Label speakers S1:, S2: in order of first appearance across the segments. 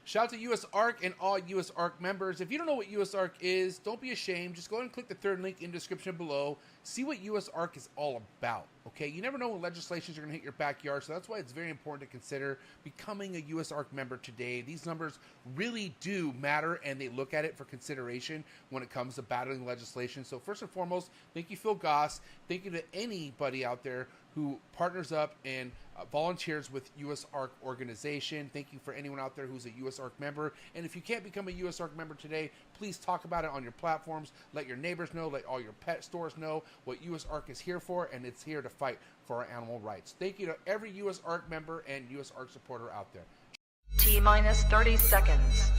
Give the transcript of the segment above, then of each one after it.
S1: Shout out to US ARC and all US ARC members. If you don't know what US ARC is, don't be ashamed. Just go ahead and click the third link in the description below. See what US ARC is all about, okay? You never know when legislations are going to hit your backyard, so that's why it's very important to consider becoming a US ARC member today. These numbers really do matter, and they look at it for consideration when it comes to battling legislation. So first and foremost, thank you, Phil Goss. Thank you to anybody out there who partners up and volunteers with US ARC organization. Thank you for anyone out there who's a US ARC member. And if you can't become a US ARC member today, please talk about it on your platforms. Let your neighbors know, let all your pet stores know what US ARC is here for, and it's here to fight for our animal rights. Thank you to every US ARC member and US ARC supporter out there.
S2: T-minus 30 seconds.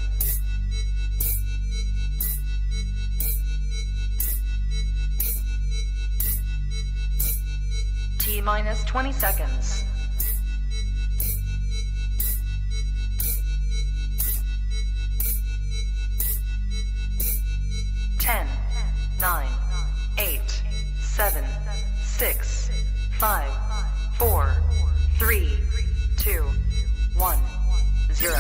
S2: T-minus 20 seconds. 10, 9, 8, 7, 6, 5, 4, 3, 2, 1, 0.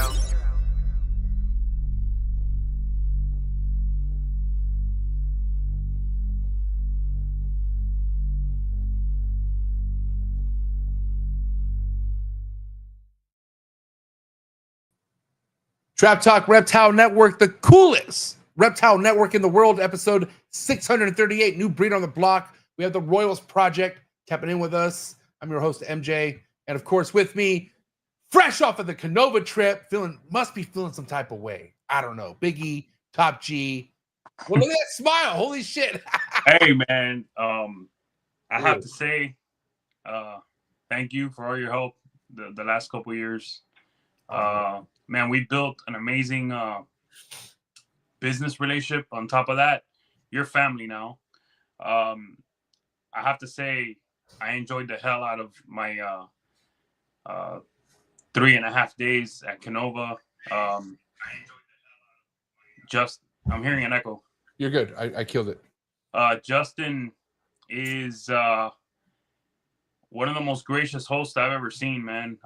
S1: Trap Talk Reptile Network, the coolest reptile network in the world, episode 638, new breed on the block. We have the Royals Project tapping in with us. I'm your host, MJ. And of course, with me, fresh off of the Canova trip, must be feeling some type of way. I don't know. Biggie, Top G. Well, look at that smile. Holy shit.
S3: Hey, man. I have to say, thank you for all your help the last couple of years. Man, we built an amazing business relationship. On top of that, you're family now. I have to say, I enjoyed the hell out of my 3.5 days at Canova. I'm hearing an echo.
S1: You're good. I killed it.
S3: Justin is one of the most gracious hosts I've ever seen, man.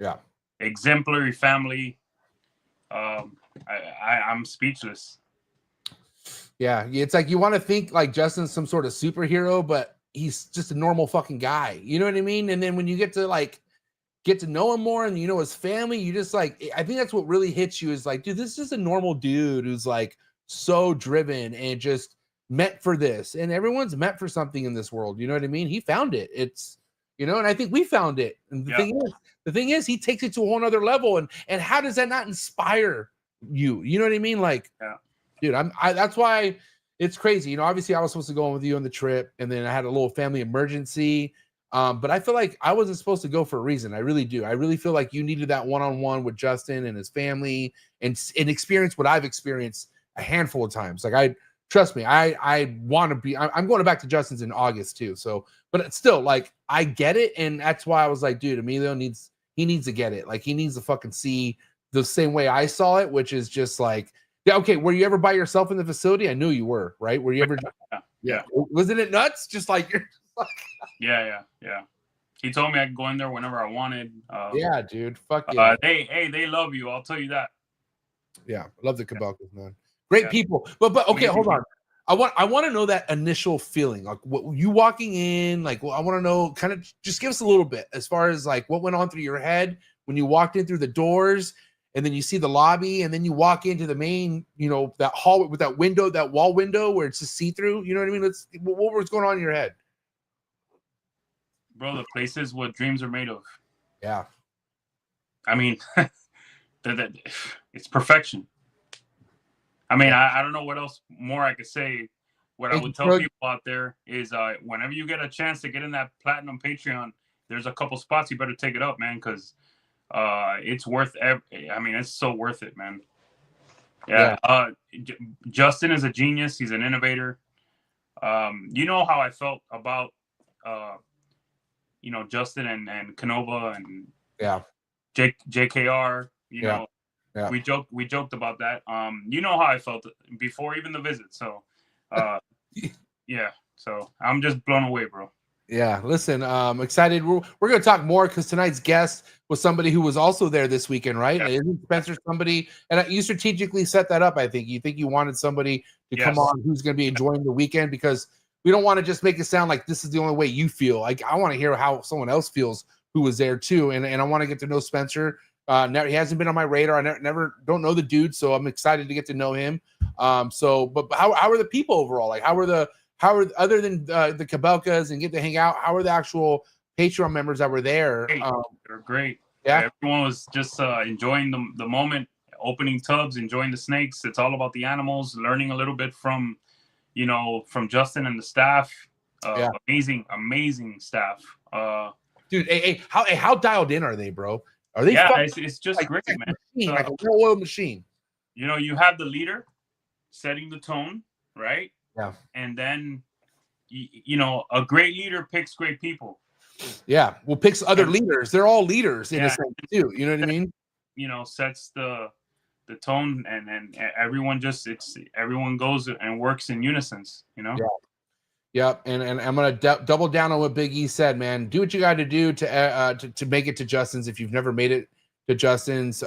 S1: Yeah.
S3: Exemplary family. I'm speechless.
S1: Yeah, it's like you want to think like Justin's some sort of superhero, but he's just a normal fucking guy. You know what I mean? And then when you get to know him more and you know his family, you just like, I think that's what really hits you is like, dude, this is a normal dude who's like so driven and just meant for this. And everyone's meant for something in this world. You know what I mean? He found it. It's, you know, and I think we found it. And the thing is, he takes it to a whole nother level. And how does that not inspire you? You know what I mean? Like, dude, that's why it's crazy. You know, obviously I was supposed to go on with you on the trip and then I had a little family emergency. But I feel like I wasn't supposed to go for a reason. I really do. I really feel like you needed that one-on-one with Justin and his family and experience what I've experienced a handful of times. Like trust me, I want to be, I'm going back to Justin's in August too. So, but it's still like, I get it. And that's why I was like, dude, Emilio needs to get it. Like he needs to fucking see the same way I saw it, which is just like, yeah. Okay. Were you ever by yourself in the facility? I knew you were, right? Were you ever?
S3: Yeah.
S1: Wasn't it nuts? Just like, you're like,
S3: yeah. He told me I could go in there whenever I wanted.
S1: Yeah, dude. Fuck yeah.
S3: They love you. I'll tell you that.
S1: Yeah. I love the Cabocas, man. Great people. But okay, hold on. I want to know that initial feeling. Like what you walking in, like I want to know, kind of just give us a little bit as far as like what went on through your head when you walked in through the doors and then you see the lobby and then you walk into the main, you know, that hall with that window, that wall window where it's just see-through. You know what I mean? What was going on in your head?
S3: Bro, the place is what dreams are made of.
S1: Yeah.
S3: I mean, it's perfection. I mean, I don't know what else more I could say. What I would tell people out there is whenever you get a chance to get in that Platinum Patreon, there's a couple spots. You better take it up, man, because it's worth I mean, it's so worth it, man. Yeah. Justin is a genius. He's an innovator. You know how I felt about you know, Justin and Canova and JKR, you know. Yeah. We joked about that. You know how I felt before even the visit. So yeah. So I'm just blown away, bro.
S1: Yeah, listen, excited. We're going to talk more because tonight's guest was somebody who was also there this weekend, right?
S3: Yeah.
S1: Isn't Spencer somebody? And you strategically set that up, I think. You think you wanted somebody to come on who's going to be enjoying the weekend, because we don't want to just make it sound like this is the only way you feel. Like, I want to hear how someone else feels who was there too. And I want to get to know Spencer. He hasn't been on my radar. I never don't know the dude, so I'm excited to get to know him. But how are the people overall? Like, how are other than the Kabelkas and get to hang out? How are the actual Patreon members that were there?
S3: They're great.
S1: Yeah,
S3: everyone was just enjoying the moment, opening tubs, enjoying the snakes. It's all about the animals, learning a little bit from Justin and the staff. Amazing staff.
S1: Dude, how dialed in are they, bro? Are they?
S3: Yeah, it's just
S1: like,
S3: great, man.
S1: Like a well-oiled machine.
S3: You have the leader setting the tone, right?
S1: Yeah.
S3: And then, a great leader picks great people.
S1: Yeah. Well, picks other leaders. They're all leaders in a sense too. You know what I mean?
S3: Sets the tone, and everyone everyone goes and works in unison.
S1: Yeah. Yep. And I'm gonna double down on what Big E said, man. Do what you got to do to make it to Justin's. If you've never made it to Justin's,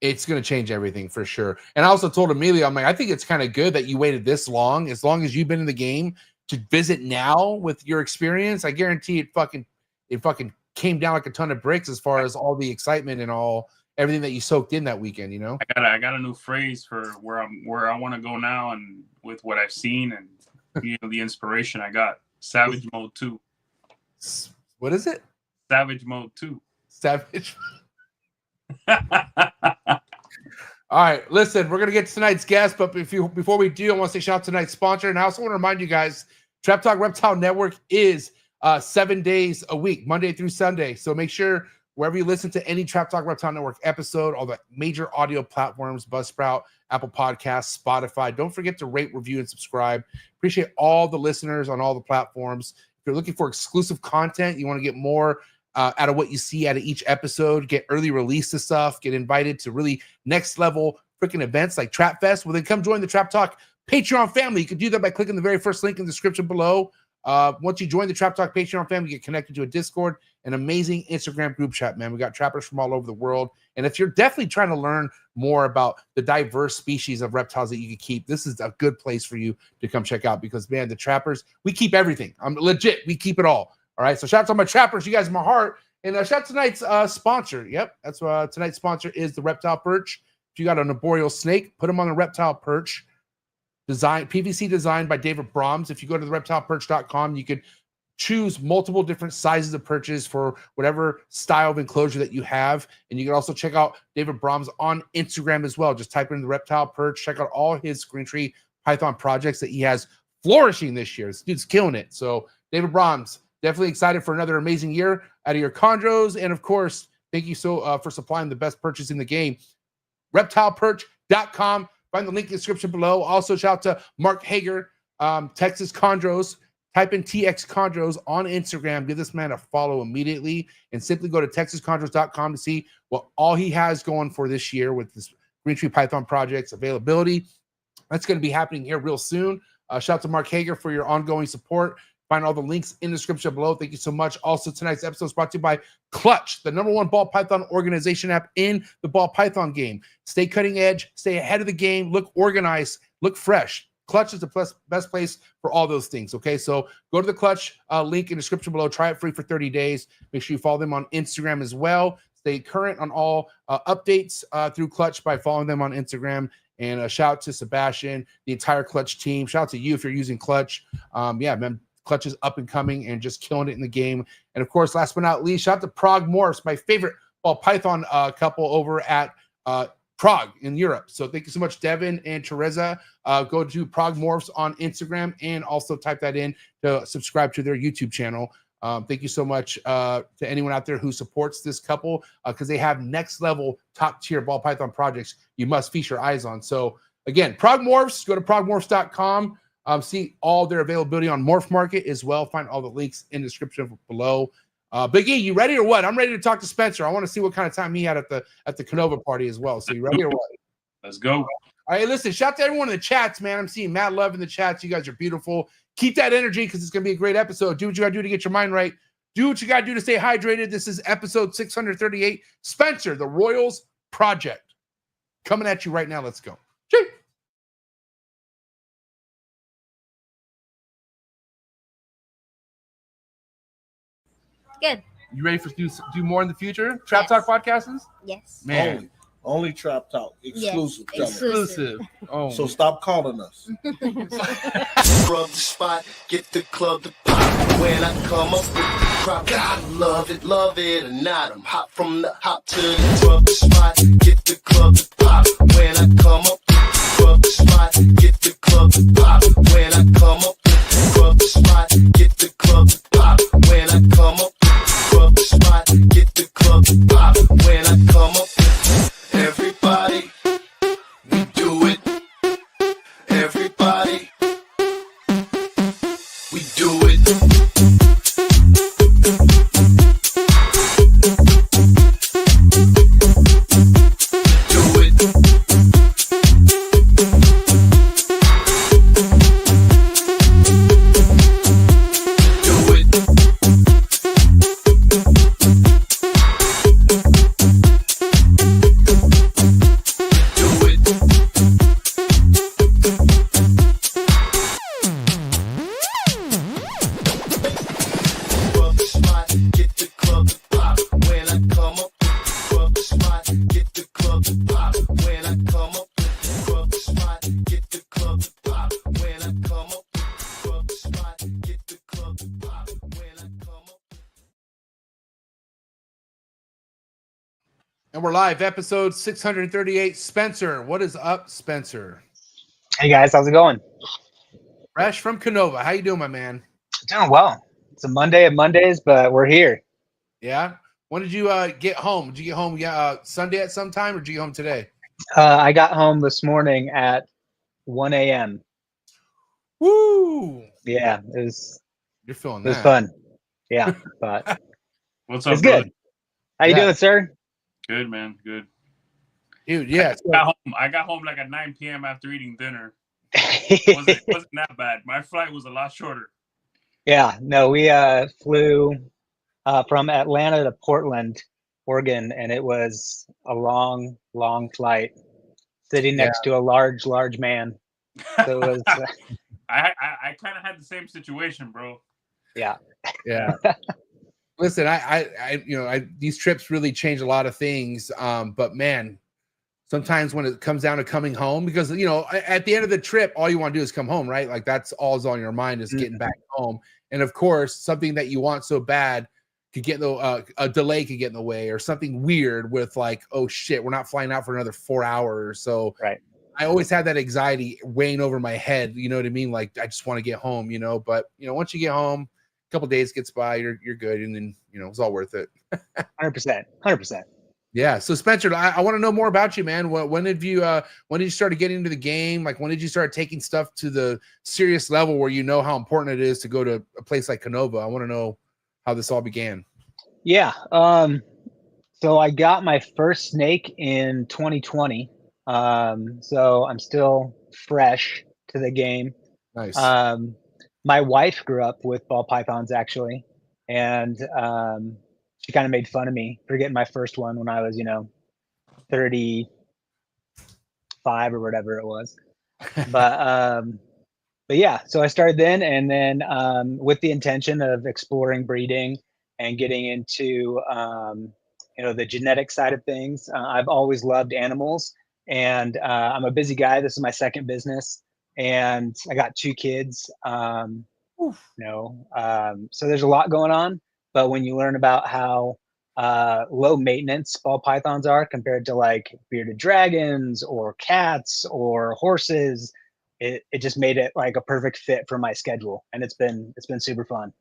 S1: it's going to change everything for sure. And I also told Amelia, I'm like, I think it's kind of good that you waited this long, as long as you've been in the game, to visit now with your experience. I guarantee it fucking came down like a ton of bricks as far as all the excitement and everything that you soaked in that weekend,
S3: I got a new phrase for where I want to go now, and with what I've seen and the inspiration I got. Savage Mode 2.
S1: What is it?
S3: Savage Mode 2.
S1: Savage. All right, listen, we're gonna get to tonight's guest, but before we do, I want to say shout out to tonight's sponsor. And I also want to remind you guys, Trap Talk Reptile Network is 7 days a week, Monday through Sunday. So make sure wherever you listen to any Trap Talk Reptile Network episode, all the major audio platforms, Buzzsprout, Apple Podcasts, Spotify. Don't forget to rate, review, and subscribe. Appreciate all the listeners on all the platforms. If you're looking for exclusive content, you want to get more out of what you see out of each episode, get early release to stuff, get invited to really next level freaking events like Trap Fest, well, then come join the Trap Talk Patreon family. You can do that by clicking the very first link in the description below. Once you join the Trap Talk Patreon family, you get connected to a Discord, an amazing Instagram group chat, man. We got trappers from all over the world. And if you're definitely trying to learn more about the diverse species of reptiles that you can keep, this is a good place for you to come check out, because, man, the trappers, we keep everything. I'm legit. We keep it all. All right, so shout out to my trappers, you guys in my heart. And shout out to tonight's sponsor. Yep, that's tonight's sponsor is the Reptile Perch. If you got an arboreal snake, put them on the Reptile Perch. PVC designed by David Brahms. If you go to the reptileperch.com, you could choose multiple different sizes of perches for whatever style of enclosure that you have. And you can also check out David Brahms on Instagram as well. Just type in the Reptile Perch. Check out all his green tree python projects that he has flourishing this year. This dude's killing it. So David Brahms, definitely excited for another amazing year out of your chondros. And of course, thank you for supplying the best purchase in the game. Reptileperch.com. Find the link in the description below. Also, shout out to Mark Hager, Texas Chondros. Type in TX Chondros on Instagram. Give this man a follow immediately. And simply go to texaschondros.com to see what all he has going for this year with this Green Tree Python project's availability. That's going to be happening here real soon. Shout out to Mark Hager for your ongoing support. Find all the links in the description below. Thank you so much. Also, tonight's episode is brought to you by Clutch, the #1 ball python organization app in the ball python game. Stay cutting edge, stay ahead of the game, look organized, look fresh. Clutch is the best place for all those things, okay? So go to the Clutch link in the description below. Try it free for 30 days. Make sure you follow them on Instagram as well. Stay current on all updates through Clutch by following them on Instagram. And a shout out to Sebastian, the entire Clutch team. Shout out to you if you're using Clutch. Yeah, man. Clutch is up and coming and just killing it in the game. And of course, last but not least, shout out to Prague Morphs, my favorite ball python couple over at Prague in Europe. So thank you so much, Devin and Teresa. Go to Prague Morphs on Instagram and also type that in to subscribe to their YouTube channel. Thank you so much to anyone out there who supports this couple, because they have next level top tier ball python projects you must feast your eyes on. So again, Prague Morphs, go to progmorphs.com. See all their availability on Morph Market as well. Find all the links in the description below. Big E, you ready or what? I'm ready to talk to Spencer. I want to see what kind of time he had at the Canova party as well. So you ready or what?
S3: Let's go.
S1: All right, listen, shout out to everyone in the chats, man. I'm seeing Matt Love in the chats. You guys are beautiful. Keep that energy because it's going to be a great episode. Do what you got to do to get your mind right. Do what you got to do to stay hydrated. This is episode 638. Spencer, the Royals Project. Coming at you right now. Let's go. Gee.
S4: Good.
S1: You ready for do more in the future? Trap Talk podcasts?
S4: Yes.
S1: Man.
S5: Only Trap Talk. Exclusive.
S4: Yes,
S5: Tell 'em.
S1: Exclusive. Oh.
S5: So stop calling us.
S6: Rub the spot, get the club to pop. When I come up with the crop, I love it or not. I'm hot from the hop to the rub the spot, get the club to pop. When I come up with the rub the spot, get the club to pop. When I come up with the rub the spot, get the club to pop. When I come up with the rub the spot, get the club to pop. When I come up with everybody, we do it. Everybody, we do it. Do it. Do it. Do it. Rub the spot, get the club to pop. When I come up with the rub the spot, get the club to pop. When I come up with the rub the spot, get the club to pop. When I come up with the rub the spot, get the club to pop. When I come up.
S1: And we're live, episode 638. Spencer, what is up, Spencer?
S7: Hey guys, how's it going?
S1: Fresh from Canova. How you doing, my man?
S7: Doing well. It's a Monday of Mondays, but we're here.
S1: Yeah. When did you get home? Did you get home Sunday at some time, or did you get home today?
S7: I got home this morning at 1 a.m.
S1: Woo!
S7: Yeah, it was
S1: You're feeling
S7: it was
S1: that.
S7: fun. Yeah, but
S3: What's up,
S7: it's
S3: brother?
S7: good. How you
S1: Yeah.
S7: doing, sir?
S3: Good, man. Good.
S1: Dude, yeah.
S3: I got home like at 9 p.m. after eating dinner. It wasn't that bad. My flight was a lot shorter.
S7: Yeah, no, we flew from Atlanta to Portland, Oregon, and it was a long, long flight. Sitting next to a large man. So it was
S3: I kind of had the same situation, bro.
S7: yeah.
S1: Yeah. Listen, I these trips really change a lot of things. But man, sometimes when it comes down to coming home, because at the end of the trip, all you want to do is come home, right? Like that's all's on your mind is getting back home. And of course, something that you want so bad could get a delay could get in the way, or something weird with like, oh shit, we're not flying out for another 4 hours. So
S7: Right.
S1: I always had that anxiety weighing over my head. You know what I mean? Like I just want to get home, but once you get home, a couple days gets by, you're good. And then, it's all worth it.
S7: 100%.
S1: Yeah. So Spencer, I want to know more about you, man. When did you start getting into the game? Like when did you start taking stuff to the serious level where you know how important it is to go to a place like Canova? I want to know how this all began.
S7: Yeah. So I got my first snake in 2020. So I'm still fresh to the game.
S1: Nice.
S7: My wife grew up with ball pythons actually, and she kind of made fun of me for getting my first one when I was 35 or whatever it was. But yeah, so I started then, and then with the intention of exploring breeding and getting into the genetic side of things. I've always loved animals, and I'm a busy guy. This is my second business, and I got 2 kids. So there's a lot going on. But when you learn about how low maintenance ball pythons are compared to like bearded dragons or cats or horses, it just made it like a perfect fit for my schedule, and it's been super fun.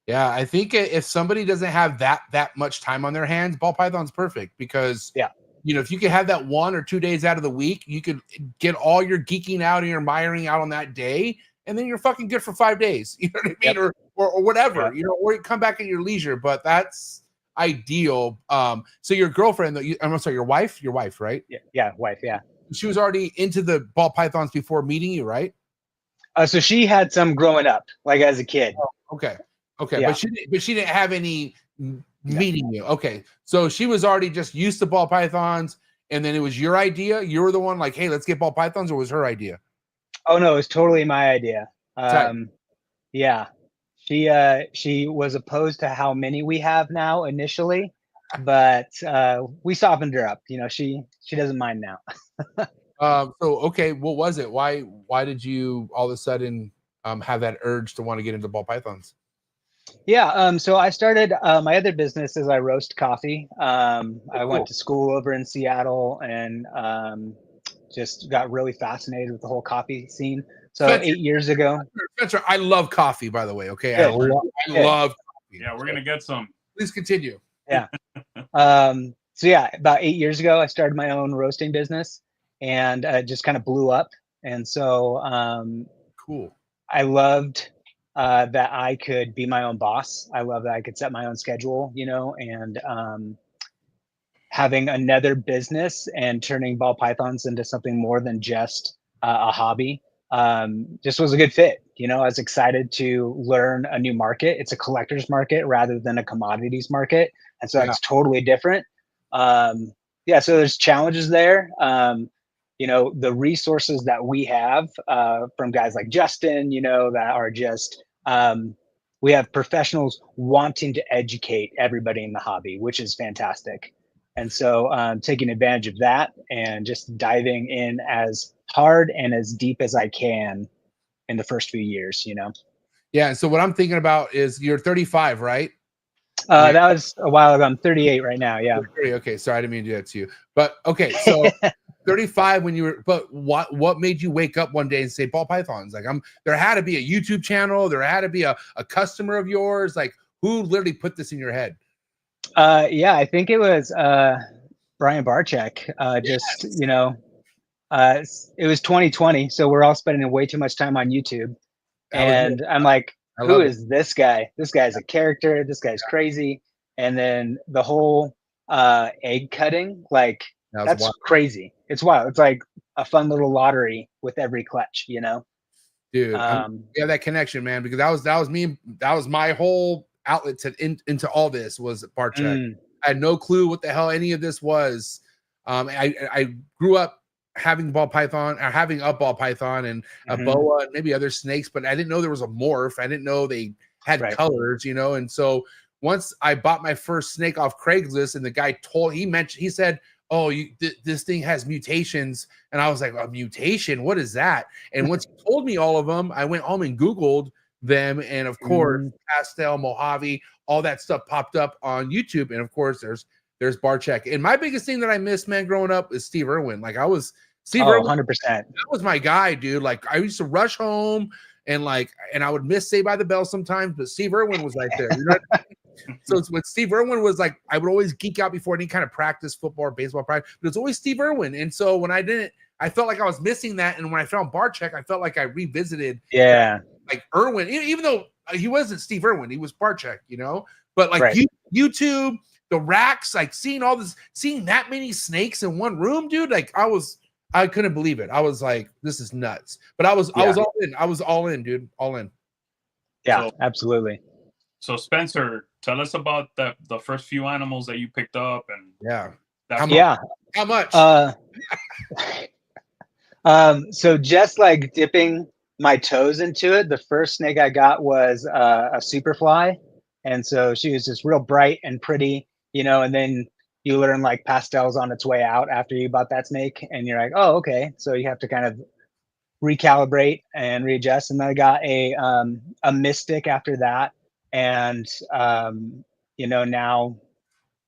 S1: Yeah, I think if somebody doesn't have that much time on their hands, ball python's perfect because if you could have that 1 or 2 days out of the week, you could get all your geeking out and your miring out on that day, and then you're fucking good for 5 days. You know what I mean? Or whatever, or you come back at your leisure. But that's ideal. So your girlfriend, I'm sorry, your wife, right?
S7: Yeah, wife, yeah.
S1: she was already into the ball pythons before meeting you, right?
S7: So she had some growing up, like as a kid.
S1: Okay. Okay.
S7: Yeah.
S1: But she didn't have any meeting you. Okay. So she was already just used to ball pythons, and then it was your idea. You were the one like, hey, let's get ball pythons, or was her idea?
S7: Oh no, it was totally my idea.
S1: Tight.
S7: Yeah. She was opposed to how many we have now initially, but we softened her up. You know, she doesn't mind now.
S1: So okay, what was it? Why did you all of a sudden have that urge to want to get into ball pythons?
S7: Yeah, so I started my other business is I roast coffee. I went to school over in Seattle and just got really fascinated with the whole coffee scene. So
S1: Spencer,
S7: 8 years ago.
S1: Spencer, I love coffee, by the way. Okay,
S7: Good.
S1: I love coffee.
S3: Yeah, we're gonna get some.
S1: Please continue.
S7: Yeah. So yeah, about 8 years ago, I started my own roasting business, and just kind of blew up. And so
S1: Cool.
S7: I loved that I could be my own boss. I love that I could set my own schedule, you know, and having another business and turning ball pythons into something more than just a hobby just was a good fit. You know, I was excited to learn a new market. It's a collector's market rather than a commodities market. And so it's totally different. Yeah, so there's challenges there. You know, the resources that we have from guys like Justin, you know, that are just, we have professionals wanting to educate everybody in the hobby, which is fantastic. And so taking advantage of that and just diving in as hard and as deep as I can in the first few years, you know?
S1: Yeah. So what I'm thinking about is you're 35, right?
S7: That was a while ago. I'm 38 right now. Yeah.
S1: Okay. Sorry, I didn't mean to do that to you. But okay, so 35 when you were, but what made you wake up one day and say ball pythons? Like there had to be a YouTube channel, there had to be a customer of yours. Like who literally put this in your head?
S7: Yeah, I think it was Brian Barczyk. Just, you know, it was 2020, so we're all spending way too much time on YouTube. And I'm like, who is this guy? This guy's a character. This guy's crazy. And then the whole egg cutting, like that's wild. Crazy. It's wild. It's like a fun little lottery with every clutch, you know?
S1: Dude, yeah, that connection, man, because that was me. That was my whole outlet into all this was Barczyk. I had no clue what the hell any of this was. I grew up having ball python or having a ball python and a boa and maybe other snakes, but I didn't know there was a morph. I didn't know they had colors, you know. And so once I bought my first snake off Craigslist and the guy he said, oh, this thing has mutations. And I was like, a mutation? What is that? And once he told me all of them, I went home and Googled them. And of course, Pastel, Mojave, all that stuff popped up on YouTube. And of course, there's Barczyk. And my biggest thing that I missed, man, growing up is Steve Irwin. Like Steve Irwin, 100%. That was my guy, dude. Like I used to rush home and I would miss Saved by the Bell sometimes, but Steve Irwin was right there. You know what I mean? So it's when Steve Irwin was like, I would always geek out before any kind of practice, football or baseball practice, but it's always Steve Irwin. And so when I felt like I was missing that. And when I found Barczyk, I felt like I revisited like Irwin, even though he wasn't Steve Irwin, he was Barczyk, you know, but like YouTube, the racks, like seeing that many snakes in one room, dude, like I couldn't believe it. I was like, this is nuts. But I was all in. I was all in, dude. All in.
S7: Yeah, absolutely.
S3: So Spencer, tell us about the first few animals that you picked up and
S1: how much?
S7: So just like dipping my toes into it, the first snake I got was a superfly. And so she was just real bright and pretty, you know, and then you learn like Pastel's on its way out after you bought that snake and you're like, oh, okay. So you have to kind of recalibrate and readjust. And then I got a Mystic after that. And, you know, now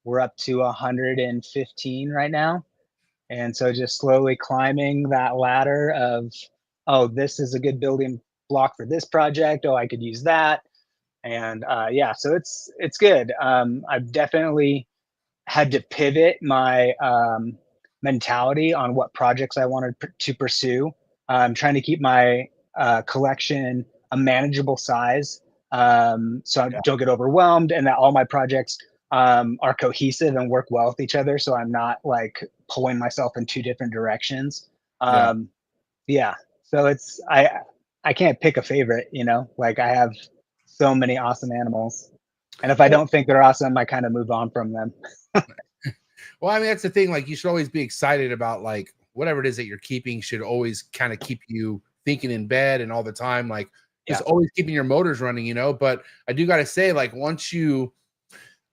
S7: we're up to 115 right now. And so just slowly climbing that ladder of, oh, this is a good building block for this project. Oh, I could use that. And yeah, so it's good. I've definitely had to pivot my mentality on what projects I wanted to pursue. I'm trying to keep my collection a manageable size so I don't get overwhelmed and that all my projects are cohesive and work well with each other. So I'm not like pulling myself in two different directions.
S1: Yeah.
S7: Yeah. So it's, I can't pick a favorite, you know, like I have so many awesome animals. And if I don't think they're awesome, I kind of move on from them.
S1: Well, I mean, that's the thing. Like, you should always be excited about like whatever it is that you're keeping should always kind of keep you thinking in bed and all the time, like just always keeping your motors running, you know. But I do got to say, like, once you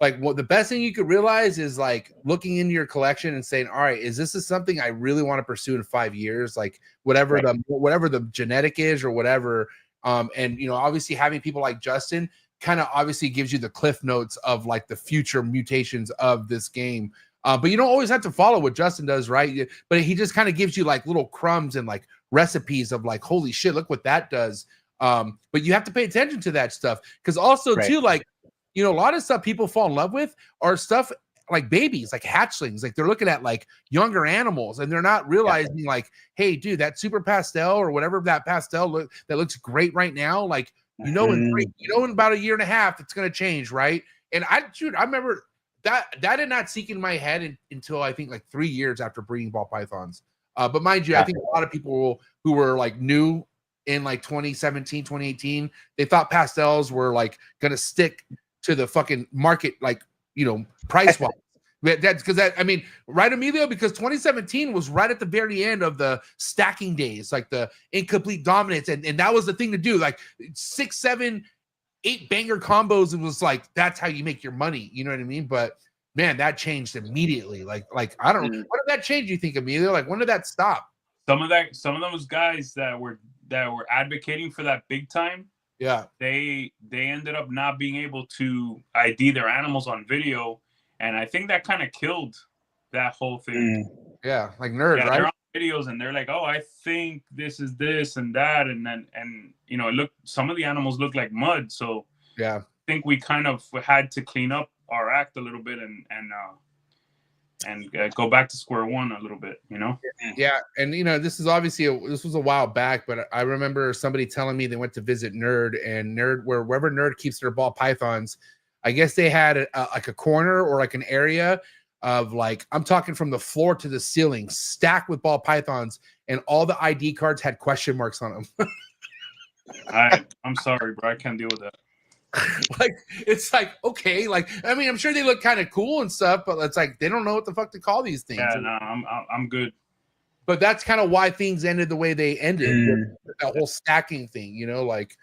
S1: like, what the best thing you could realize is like looking into your collection and saying, all right, is something I really want to pursue in 5 years? Like whatever the genetic is or whatever. And you know, obviously having people like Justin kind of obviously gives you the cliff notes of like the future mutations of this game. But you don't always have to follow what Justin does, right? But he just kind of gives you like little crumbs and like recipes of like, holy shit, look what that does. But you have to pay attention to that stuff because also too, like, you know, a lot of stuff people fall in love with are stuff like babies, like hatchlings. Like they're looking at like younger animals and they're not realizing like, hey, dude, that super pastel or whatever that pastel that looks great right now. Like, you know, in about a year and a half, it's going to change. Right. And I remember that did not sink in my head until I think like 3 years after breeding ball pythons. But mind you, I think a lot of people who were like new in like 2017, 2018, they thought pastels were like going to stick to the fucking market, like, you know, price wise. That's because I mean, right, Emilio? Because 2017 was right at the very end of the stacking days, like the incomplete dominance. And that was the thing to do, like 6, 7, 8 banger combos. And was like, that's how you make your money. You know what I mean? But man, that changed immediately. Like, I don't know. What did that change, you think, Emilio? Like, when did that stop?
S3: Some of those guys that were advocating for that big time, they ended up not being able to ID their animals on video, and I think that kind of killed that whole thing.
S1: Yeah, like nerds, right?
S3: They're on videos and they're like, oh, I think this is this and that, and you know, some of the animals look like mud. So I think we kind of had to clean up our act a little bit and go back to square one a little bit, you know?
S1: Yeah. And, you know, this is obviously, this was a while back, but I remember somebody telling me they went to visit Nerd, and wherever Nerd keeps their ball pythons, I guess they had like a corner or like an area of like, I'm talking from the floor to the ceiling, stacked with ball pythons, and all the ID cards had question marks on them.
S3: I'm sorry, bro. I can't deal with that.
S1: Like, it's like, okay, like, I mean, I'm sure they look kind of cool and stuff, but it's like they don't know what the fuck to call these things.
S3: Yeah, no, I'm good.
S1: But that's kind of why things ended the way they ended, with that whole stacking thing, you know, like,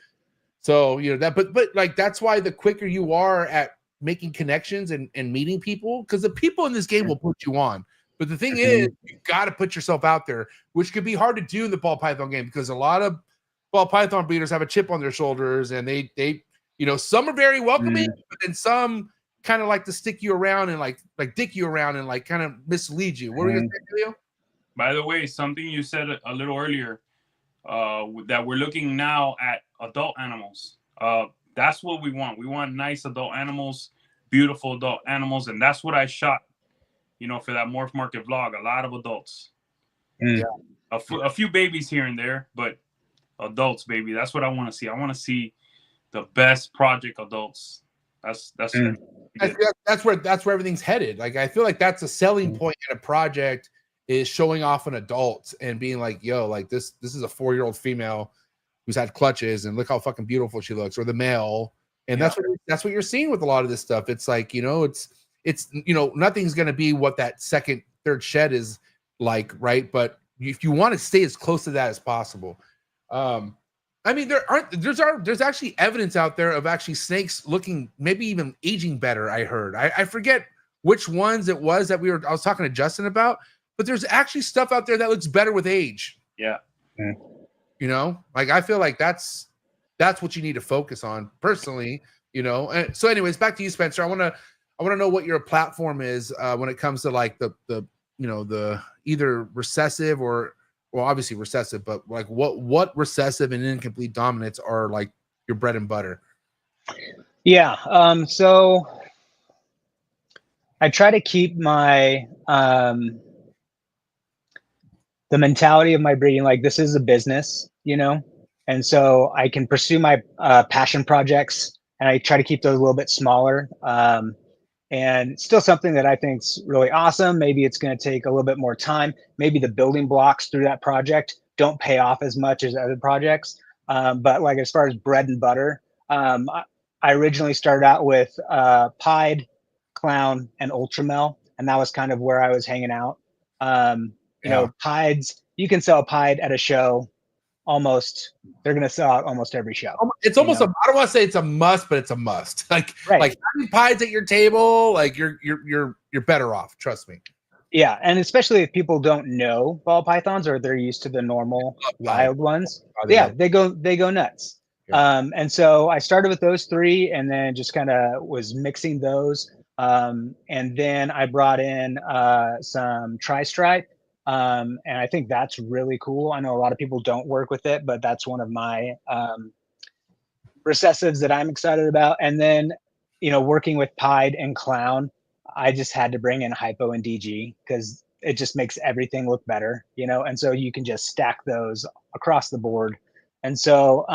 S1: so, you know, that, but like, that's why the quicker you are at making connections and meeting people, because the people in this game will put you on. But the thing is, you got to put yourself out there, which could be hard to do in the ball python game, because a lot of ball python breeders have a chip on their shoulders, and they you know, some are very welcoming, but then some kind of like to stick you around and like dick you around and like kind of mislead you. What were you going to say, Leo?
S3: By the way, something you said a little earlier, that we're looking now at adult animals. That's what we want. We want nice adult animals, beautiful adult animals, and that's what I shot, you know, for that Morph Market vlog. A lot of adults. Yeah. A few babies here and there, but adults, baby. That's what I want to see. I want to see the best project adults. That's where everything's headed. Like, I feel like that's a selling point in a project, is showing off an adult and being like, yo, like this is a 4-year-old female who's had clutches, and look how fucking beautiful she looks, or the male. And that's what you're seeing with a lot of this stuff. It's like, you know, it's you know, nothing's gonna be what that second, third shed is like, right? But if you want to stay as close to that as possible. I mean, there's actually evidence out there of actually snakes looking, maybe even aging better. I heard. I forget which ones it was that I was talking to Justin about, but there's actually stuff out there that looks better with age. Yeah.
S1: You know, like, I feel like that's what you need to focus on personally, you know. And so anyways, back to you, Spencer. I want to know what your platform is when it comes to like the you know, the either recessive or, well, obviously recessive, but like what recessive and incomplete dominants are like your bread and butter?
S7: Yeah. So I try to keep my the mentality of my breeding, like, this is a business, you know, and so I can pursue my passion projects, and I try to keep those a little bit smaller. and still something that I think's really awesome. Maybe it's going to take a little bit more time. Maybe the building blocks through that project don't pay off as much as other projects. But like as far as bread and butter, I originally started out with Pied, Clown, and Ultramel, and that was kind of where I was hanging out. You know, Pieds, you can sell a Pied at a show. They're going to sell out almost every show.
S1: It's almost I don't want to say it's a must, but it's a must. Like having pies at your table, like you're better off. Trust me.
S7: Yeah, and especially if people don't know ball pythons or they're used to the normal wild ones. Yeah, they go nuts. Yeah. And so I started with those 3, and then just kind of was mixing those. And then I brought in some tri-stripe. And I think that's really cool. I know a lot of people don't work with it, but that's one of my recessives that I'm excited about. And then, you know, working with Pied and Clown, I just had to bring in Hypo and DG because it just makes everything look better, you know? And so you can just stack those across the board. And so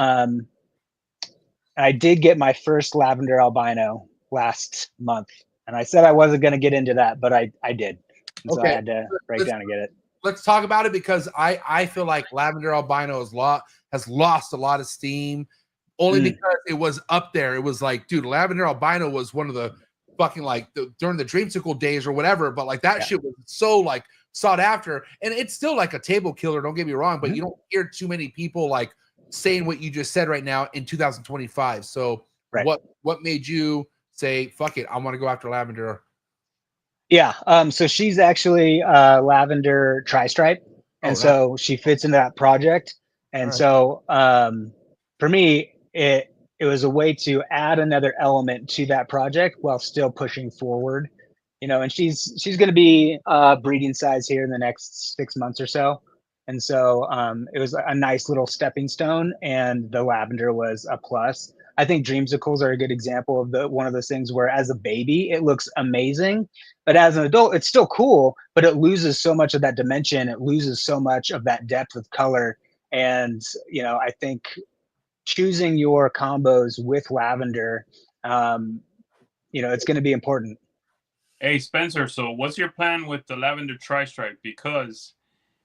S7: I did get my first lavender albino last month. And I said I wasn't going to get into that, but I did. And so I had to break down and get it.
S1: Let's talk about it because I feel like lavender albino has lost a lot of steam only because it was up there. It was like, dude, lavender albino was one of the fucking like during the dreamsicle days or whatever, but like that shit was so like sought after, and it's still like a table killer, don't get me wrong, but you don't hear too many people like saying what you just said right now in 2025. So what made you say, fuck it, I want to go after lavender?
S7: Yeah. So she's actually lavender tri-stripe. And so she fits into that project. And so for me, it was a way to add another element to that project while still pushing forward, you know, and she's going to be breeding size here in the next 6 months or so. And so it was a nice little stepping stone, and the lavender was a plus. I think dreamsicles are a good example of one of those things where as a baby, it looks amazing, but as an adult, it's still cool, but it loses so much of that dimension. It loses so much of that depth of color. And, you know, I think choosing your combos with lavender, you know, it's going to be important.
S3: Hey, Spencer, so what's your plan with the lavender tri-stripe? Because,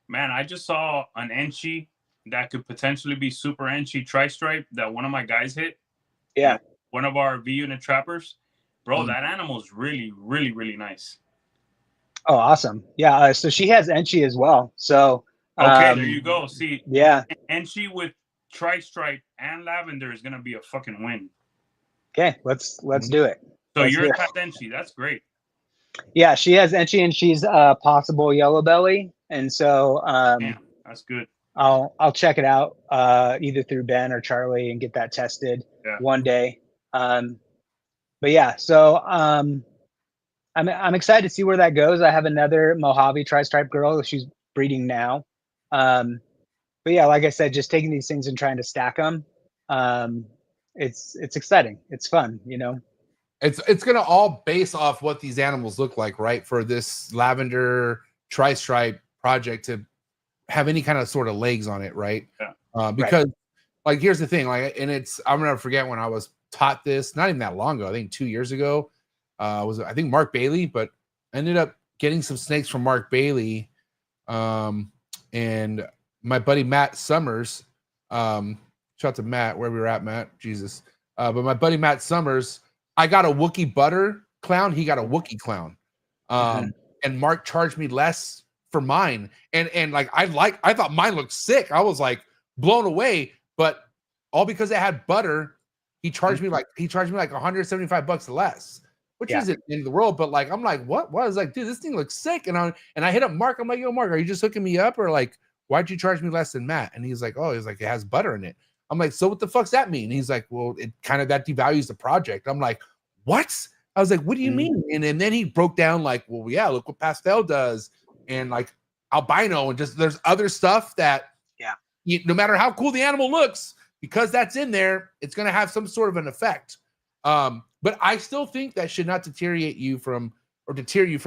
S3: man, I just saw an Enchi that could potentially be super Enchi tri-stripe that one of my guys hit.
S7: Yeah.
S3: One of our V-unit trappers. Bro, that animal is really, really, really nice.
S7: Oh, awesome. Yeah, so she has Enchi as well. So
S3: okay, there you go. See,
S7: yeah,
S3: Enchi with tri-stripe and lavender is gonna be a fucking win.
S7: Okay, let's do it.
S3: So yours has Enchi. That's great.
S7: Yeah, she has Enchi, and she's possible yellow belly, and so
S3: damn, that's good.
S7: I'll check it out either through Ben or Charlie and get that tested one day. But yeah, so I'm excited to see where that goes. I have another Mojave tri-stripe girl. She's breeding now. But yeah, like I said, just taking these things and trying to stack them. It's exciting. It's fun, you know.
S1: It's gonna all base off what these animals look like, right? For this lavender tri-stripe project to have any kind of sort of legs on it, right? Yeah. Because like here's the thing, like, and I'm gonna forget when I was taught this, not even that long ago, I think 2 years ago. Was I think Mark Bailey, but I ended up getting some snakes from Mark Bailey. And my buddy Matt Summers, shout out to Matt, where we were at, Matt, Jesus. But my buddy Matt Summers, I got a Wookiee butter clown, he got a Wookiee clown. And Mark charged me less for mine. And like I thought mine looked sick. I was like blown away, but all because it had butter, he charged me like $175 less, which isn't the end of the world. But like I'm like, what? I was like, dude, this thing looks sick. And I hit up Mark. I'm like, yo, Mark, are you just hooking me up, or like, why'd you charge me less than Matt? And he's like, it has butter in it. I'm like, so what the fuck's that mean? And he's like, well, it kind of that devalues the project. I'm like, what? I was like, what do you mean? And then he broke down like, well, yeah, look what pastel does, and like albino, and just there's other stuff that no matter how cool the animal looks, because that's in there, it's going to have some sort of an effect. But I still think that should not deter you from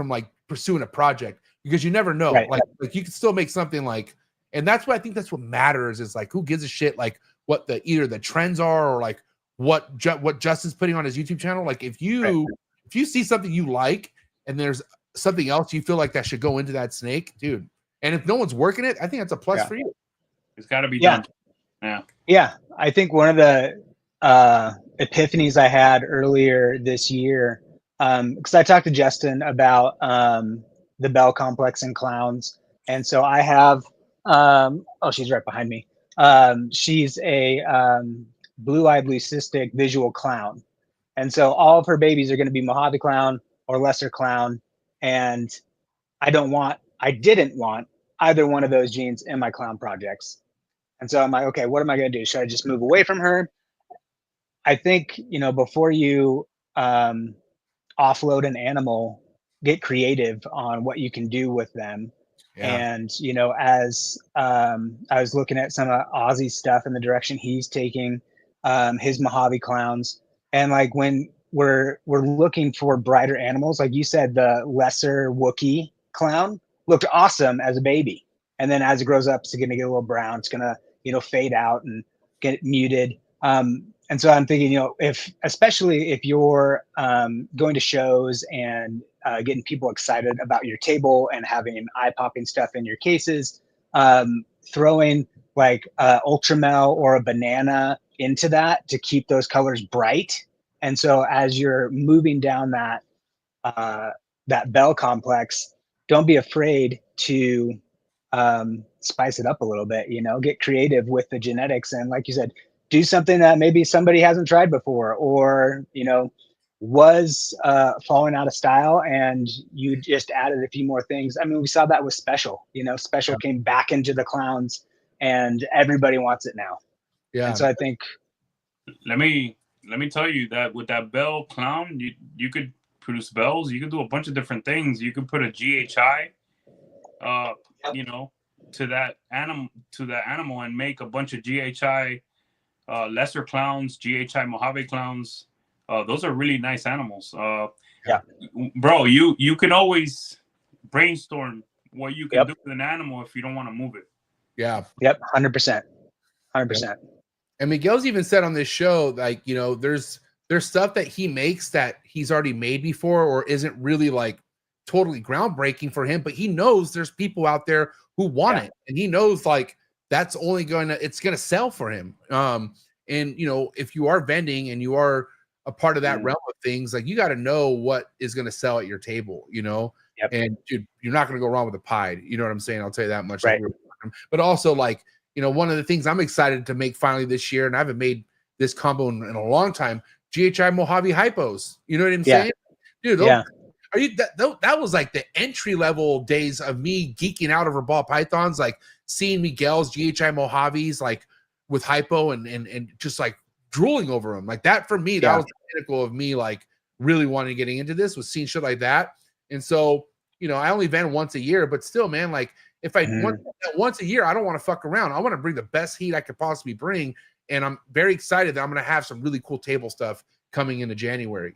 S1: like pursuing a project, because you never know. Like you can still make something like, and that's what I think that's what matters, is like, who gives a shit like what either the trends are, or like what Justin's putting on his YouTube channel. Like if you if you see something you like and there's something else you feel like that should go into that snake, dude. And if no one's working it, I think that's a plus for you.
S3: It's got to be done.
S7: Yeah. I think one of the epiphanies I had earlier this year, because I talked to Justin about the Bell Complex and clowns. And so I have, she's right behind me. She's a blue-eyed leucistic visual clown. And so all of her babies are going to be Mojave clown or lesser clown. And I didn't want either one of those genes in my clown projects. And so I'm like, okay, what am I going to do? Should I just move away from her? I think, before you offload an animal, get creative on what you can do with them. Yeah. And, as I was looking at some of Ozzy's stuff and the direction he's taking, his Mojave clowns, and like when we're looking for brighter animals, like you said, the lesser Wookiee clown looked awesome as a baby. And then as it grows up, it's going to get a little brown. It's going to, fade out and get muted. And so I'm thinking, especially if you're going to shows and getting people excited about your table and having eye-popping stuff in your cases, throwing like ultramel or a banana into that to keep those colors bright. And so as you're moving down that Bell complex, don't be afraid to spice it up a little bit, get creative with the genetics. And like you said, do something that maybe somebody hasn't tried before, or, was falling out of style and you just added a few more things. I mean, we saw that with Special, Special came back into the clowns and everybody wants it now. Yeah. And so I think,
S3: let me tell you that with that Bell clown, you could produce bells. You can do a bunch of different things. You can put a GHI, to that animal and make a bunch of GHI lesser clowns, GHI Mojave clowns. Those are really nice animals. Bro, you can always brainstorm what you can do with an animal if you don't want to move it.
S1: Yeah.
S7: Yep. 100%.
S1: And Miguel's even said on this show, like, there's stuff that he makes that he's already made before or isn't really like totally groundbreaking for him, but he knows there's people out there who want it, and he knows like that's only it's going to sell for him. And if you are vending and you are a part of that realm of things, like you got to know what is going to sell at your table, and dude, you're not going to go wrong with a pie. You know what I'm saying? I'll tell you that much.
S7: Right.
S1: But also like, one of the things I'm excited to make finally this year, and I haven't made this combo in a long time, GHI Mojave hypos. You know what I'm saying? Dude, that was like the entry level days of me geeking out over ball pythons, like seeing Miguel's GHI Mojaves like with hypo and just like drooling over them. Like that for me, that was the pinnacle of me like really wanting to getting into this, was seeing shit like that. And so, I only vend once a year, but still, man, like if I once a year, I don't want to fuck around. I want to bring the best heat I could possibly bring. And I'm very excited that I'm going to have some really cool table stuff coming into January,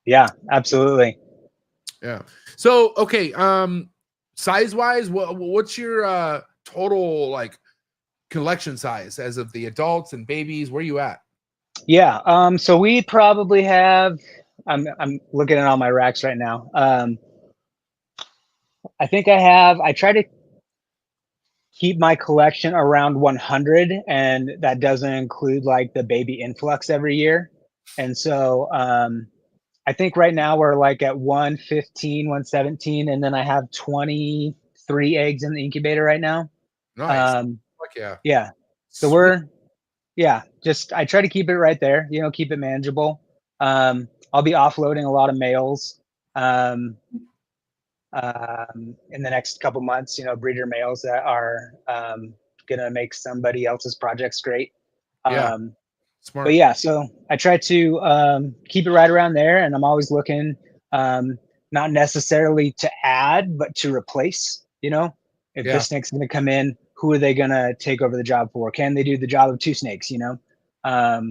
S7: Yeah, absolutely.
S1: Yeah. So, okay. Size wise, what's your total like collection size as of the adults and babies? Where are you at?
S7: Yeah. So we probably have, I'm looking at all my racks right now. I think I try to keep my collection around 100, and that doesn't include like the baby influx every year. And so, I think right now we're like at 115, 117, and then I have 23 eggs in the incubator right now.
S1: Nice. Fuck
S7: yeah. So I try to keep it right there, keep it manageable. I'll be offloading a lot of males in the next couple months, breeder males that are gonna make somebody else's projects great.
S1: Smart.
S7: But so I try to keep it right around there, and I'm always looking, not necessarily to add, but to replace. If this snake's going to come in, who are they going to take over the job for? Can they do the job of two snakes?
S1: I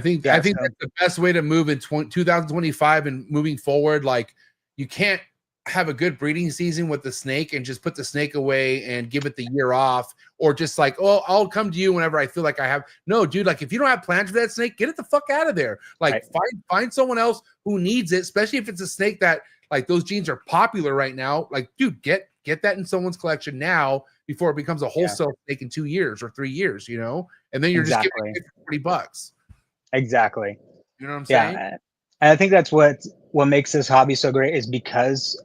S1: think that's the best way to move in 2025 and moving forward. Like you can't have a good breeding season with the snake and just put the snake away and give it the year off, or just like, oh, I'll come to you whenever I feel like I have. No, dude, like if you don't have plans for that snake, get it the fuck out of there. Like find someone else who needs it, especially if it's a snake that like those genes are popular right now. Like, dude, get that in someone's collection now before it becomes a wholesale snake in 2 years or 3 years, you know? And then you're just giving it $40.
S7: Exactly.
S1: You know what I'm saying?
S7: Yeah. And I think that's what makes this hobby so great is because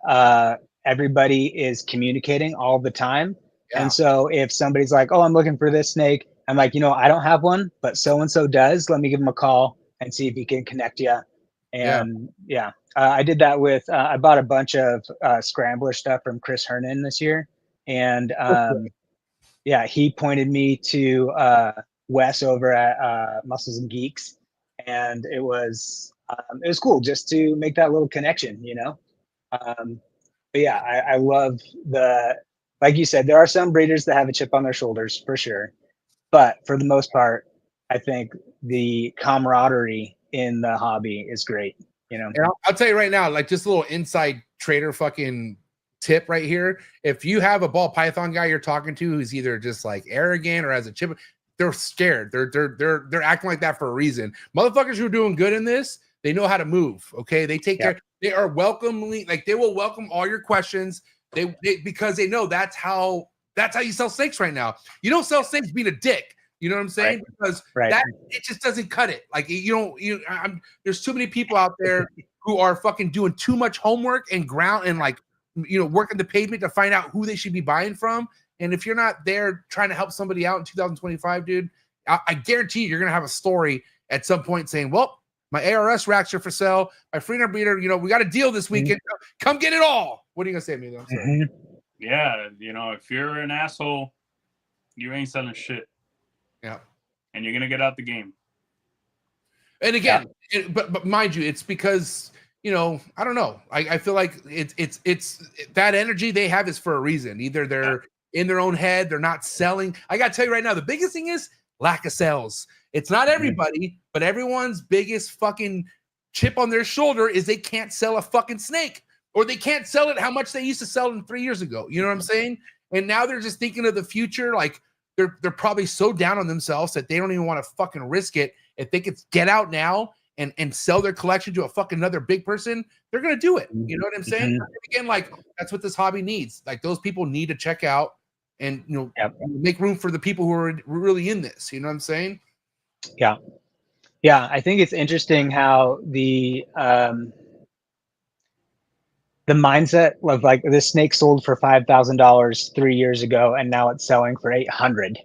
S7: everybody is communicating all the time. Yeah. And so if somebody's like, oh, I'm looking for this snake, I'm like, you know, I don't have one, but so-and-so does. Let me give him a call and see if he can connect you. And I did that with, I bought a bunch of scrambler stuff from Chris Hernan this year. And he pointed me to Wes over at Muscles and Geeks. And it was cool just to make that little connection, you know? But yeah, I love like you said, there are some breeders that have a chip on their shoulders for sure. But for the most part, I think the camaraderie in the hobby is great, you know?
S1: And I'll tell you right now, like just a little inside trader fucking tip right here. If you have a ball python guy you're talking to who's either just like arrogant or has a chip, they're scared. They're acting like that for a reason. Motherfuckers who are doing good in this, they know how to move. Okay, they take care. They are welcomely, like they will welcome all your questions. They because they know that's how you sell snakes right now. You don't sell snakes being a dick. You know what I'm saying? Because that it just doesn't cut it. Like there's too many people out there who are fucking doing too much homework and ground and like working the pavement to find out who they should be buying from. And if you're not there trying to help somebody out in 2025, dude, I guarantee you're gonna have a story at some point saying, "Well, my ARS racks are for sale. My Freener breeder, we got a deal this weekend. Come get it all." What are you gonna say, Emilio?
S3: Yeah, if you're an asshole, you ain't selling shit.
S1: Yeah, and
S3: you're gonna get out the game.
S1: And again, but mind you, it's because I don't know. I feel like it's that energy they have is for a reason. Either they're in their own head, they're not selling. I gotta tell you right now, the biggest thing is lack of sales. It's not everybody, but everyone's biggest fucking chip on their shoulder is they can't sell a fucking snake, or they can't sell it how much they used to sell it 3 years ago. You know what I'm saying? And now they're just thinking of the future. Like they're probably so down on themselves that they don't even want to fucking risk it. If they could get out now and sell their collection to a fucking another big person, they're gonna do it. You know what I'm saying? Again, like that's what this hobby needs. Like those people need to check out and make room for the people who are really in this. You know what I'm saying?
S7: Yeah. I think it's interesting how the mindset of like this snake sold for $5,000 3 years ago, and now it's selling for $800.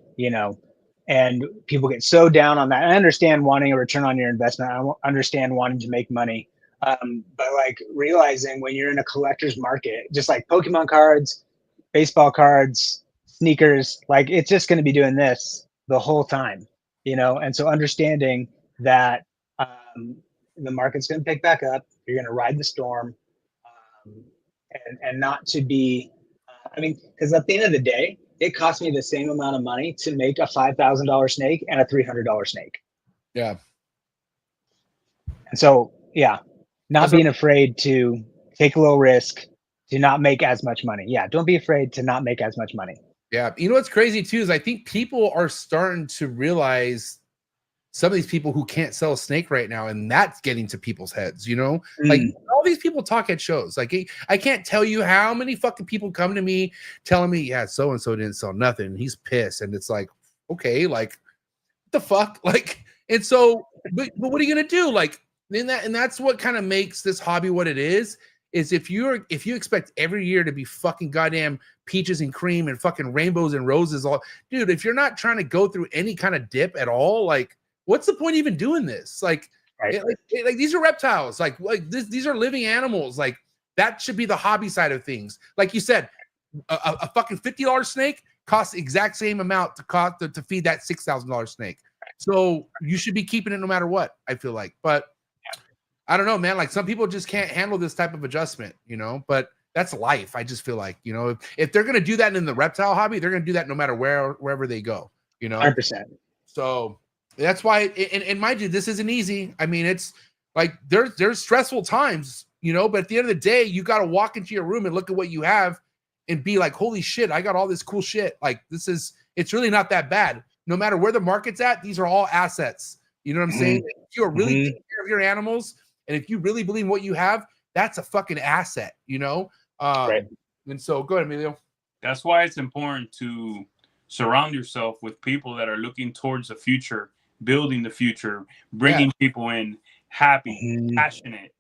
S7: And people get so down on that. I understand wanting a return on your investment. I understand wanting to make money. But like realizing when you're in a collector's market, just like Pokemon cards, baseball cards, sneakers, like it's just going to be doing this the whole time, And so understanding that the market's going to pick back up, you're going to ride the storm, and not to be, because at the end of the day, it cost me the same amount of money to make a $5,000 snake and a $300 snake.
S1: Yeah.
S7: And so, not being afraid to take a little risk to not make as much money. Yeah. Don't be afraid to not make as much money.
S1: Yeah. You know what's crazy too is I think people are starting to realize some of these people who can't sell a snake right now, and that's getting to people's heads, like all these people talk at shows. Like I can't tell you how many fucking people come to me telling me, yeah, so-and-so didn't sell nothing. And he's pissed. And it's like, okay, like what the fuck? Like, and so, but what are you going to do? Like, and that's what kind of makes this hobby what it is if you expect every year to be fucking goddamn peaches and cream and fucking rainbows and roses, dude, if you're not trying to go through any kind of dip at all, like, what's the point even doing this? Like, like these are reptiles. Like these are living animals. Like that should be the hobby side of things. Like you said, a fucking $50 snake costs the exact same amount to feed that $6,000 snake. So you should be keeping it no matter what. I feel like, but I don't know, man. Like some people just can't handle this type of adjustment, But that's life. I just feel like, if they're gonna do that in the reptile hobby, they're gonna do that no matter wherever they go.
S7: 100%.
S1: So. That's why, and mind you, this isn't easy. I mean, it's like there's stressful times, you know, but at the end of the day, you got to walk into your room and look at what you have and be like, holy shit, I got all this cool shit. Like it's really not that bad. No matter where the market's at, these are all assets. You know what I'm saying? If you are really taking care of your animals, and if you really believe in what you have, that's a fucking asset, you know?
S7: Right.
S1: And so go ahead, Emilio.
S3: That's why it's important to surround yourself with people that are looking towards the future, building the future, bringing people in, happy, passionate.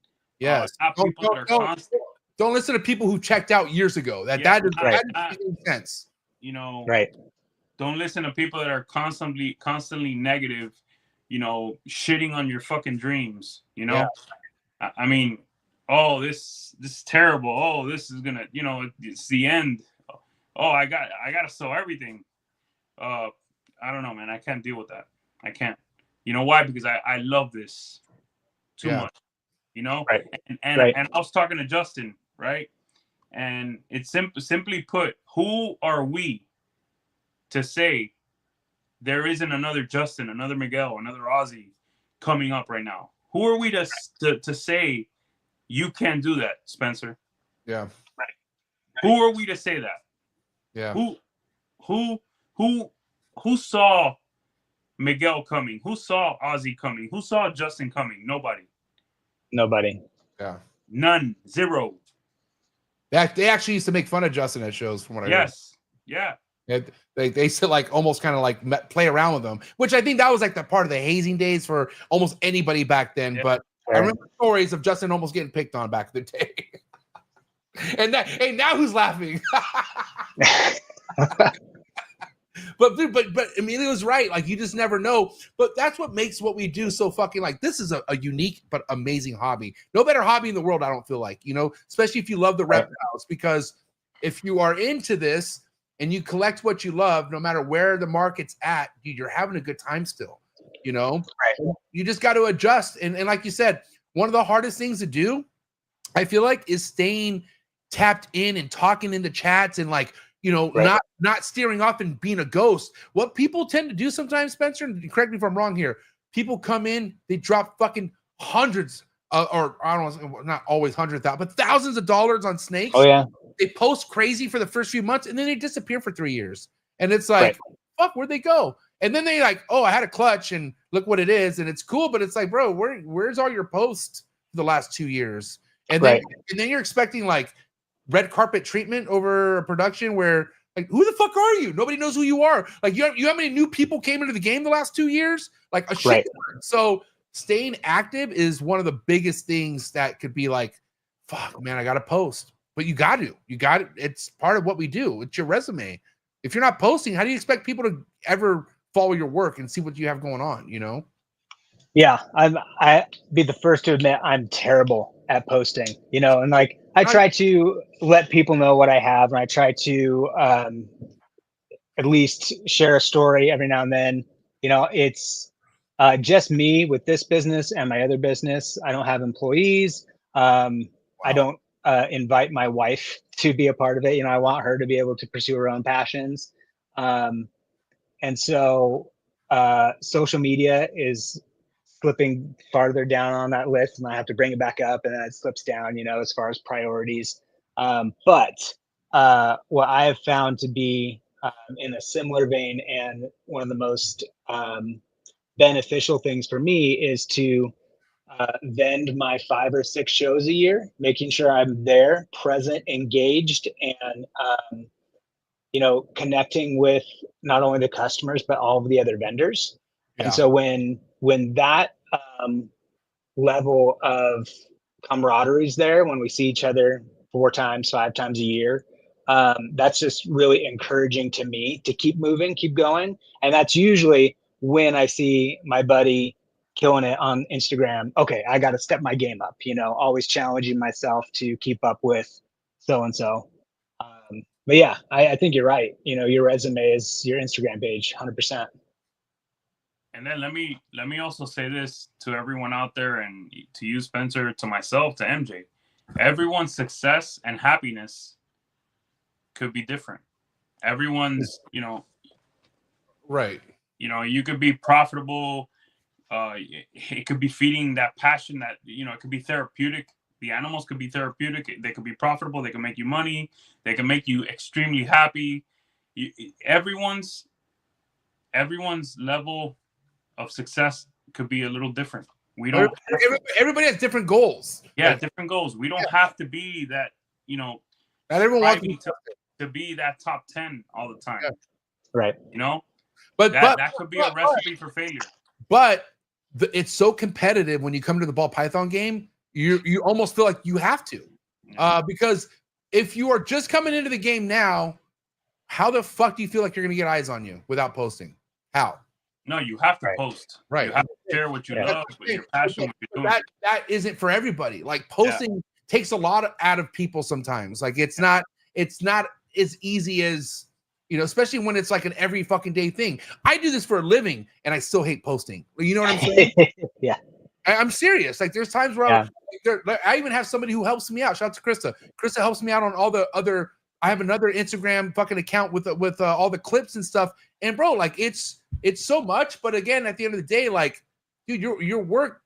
S1: Yes.
S3: Not people that are constant.
S1: Don't listen to people who checked out years ago. That doesn't make sense.
S3: You know,
S7: right.
S3: Don't listen to people that are constantly negative, you know, shitting on your fucking dreams, you know? Yeah. I mean, oh, this is terrible. Oh, this is gonna, you know, it's the end. Oh, I gotta sell everything. I don't know, man. I can't deal with that. I can't. You know why? Because I love this too much. You know?
S7: Right.
S3: And I was talking to Justin, right? And it's simply put, who are we to say there isn't another Justin, another Miguel, another Ozzy coming up right now? Who are we to say you can't do that, Spencer?
S1: Yeah.
S3: Right. Who are we to say that?
S1: Yeah.
S3: Who saw Miguel coming? Who saw Ozzy coming? Who saw Justin coming? Nobody.
S1: Yeah.
S3: None. Zero.
S1: They actually used to make fun of Justin at shows, from what I heard.
S3: Yeah.
S1: They used to like almost kind of like play around with them, which I think that was like the part of the hazing days for almost anybody back then. Yeah. But I remember stories of Justin almost getting picked on back in the day. And now who's laughing? But Emilio's right. Like, you just never know. But that's what makes what we do so fucking, like, this is a unique but amazing hobby. No better hobby in the world, I don't feel like, you know, especially if you love the reptiles, because if you are into this and you collect what you love, no matter where the market's at, dude, you're having a good time still, you know?
S7: Right. You
S1: just got to adjust. And like you said, one of the hardest things to do, I feel like, is staying tapped in and talking in the chats and, like, you know, not steering off and being a ghost. What people tend to do sometimes, Spencer, and correct me if I'm wrong here, people come in, they drop fucking hundreds or I don't know, not always hundreds, but thousands of dollars on snakes.
S7: Oh yeah.
S1: They post crazy for the first few months and then they disappear for 3 years. And it's like, fuck, where'd they go? And then they like, oh, I had a clutch and look what it is. And it's cool, but it's like, bro, where's all your posts for the last 2 years? And then you're expecting like red carpet treatment over a production where, like, who the fuck are you? Nobody knows who you are. Like, you know how many new people came into the game the last 2 years? Like a shit. So staying active is one of the biggest things that could be like, fuck, man, I got to post. But you got to. It's part of what we do. It's your resume. If you're not posting, how do you expect people to ever follow your work and see what you have going on, you know?
S7: Yeah, I'd be the first to admit I'm terrible at posting, you know, and like I try to let people know what I have, and I try to at least share a story every now and then. You know, it's just me with this business and my other business. I don't have employees. I don't invite my wife to be a part of it. You know, I want her to be able to pursue her own passions. And so social media is slipping farther down on that list, and I have to bring it back up, and then it slips down, you know, as far as priorities. But what I have found to be in a similar vein, and one of the most beneficial things for me, is to vend my 5 or 6 shows a year, making sure I'm there, present, engaged, and you know, connecting with not only the customers but all of the other vendors. And so when that level of camaraderie is there, when we see each other 4 times, 5 times a year, that's just really encouraging to me to keep moving, keep going. And that's usually when I see my buddy killing it on Instagram. Okay, I got to step my game up, you know, always challenging myself to keep up with so-and-so. But yeah, I think you're right. You know, your resume is your Instagram page, 100%.
S3: And then let me also say this to everyone out there, and to you, Spencer, to myself, to MJ. Everyone's success and happiness could be different. Everyone's, you know, you know, you could be profitable. It could be feeding that passion that, you know, it could be therapeutic The animals could be therapeutic. They could be profitable. They can make you money. They can make you extremely happy. Everyone's level of success could be a little different. We don't.
S1: Everybody has different goals.
S3: Yeah,
S1: Like,
S3: different goals. We don't have to be that.
S1: Not everyone wants
S3: to be that top 10 all the time.
S1: Yeah.
S7: Right.
S1: But
S3: that could be a recipe for failure.
S1: But it's so competitive when you come to the ball python game. You almost feel like you have to, because if you are just coming into the game now, how the fuck do you feel like you're going to get eyes on you without posting? How?
S3: No, you have to post.
S1: Right.
S3: You have to share what you love, what your passion, what you're doing.
S1: That isn't for everybody. Like posting takes a lot out of people sometimes. Like it's not as easy as, especially when it's like an every fucking day thing. I do this for a living and I still hate posting. You know what I'm saying?
S7: Yeah.
S1: I'm serious. Like there's times where I even have somebody who helps me out. Shout out to Krista. Krista helps me out on all the other. I have another Instagram fucking account with all the clips and stuff. And bro, like it's so much. But again, at the end of the day, like, dude, your work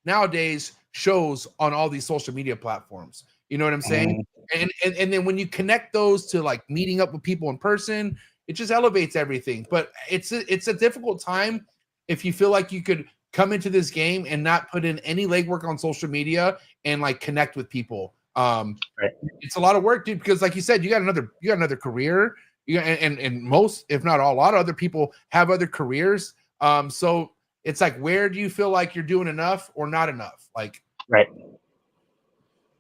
S1: nowadays shows on all these social media platforms. You know what I'm saying? And then when you connect those to like meeting up with people in person, it just elevates everything. But it's a difficult time if you feel like you could come into this game and not put in any legwork on social media and like connect with people. It's a lot of work, dude, because like you said, you got another career. And most, if not a lot of other people have other careers. So it's like, where do you feel like you're doing enough or not enough? Like,
S7: right.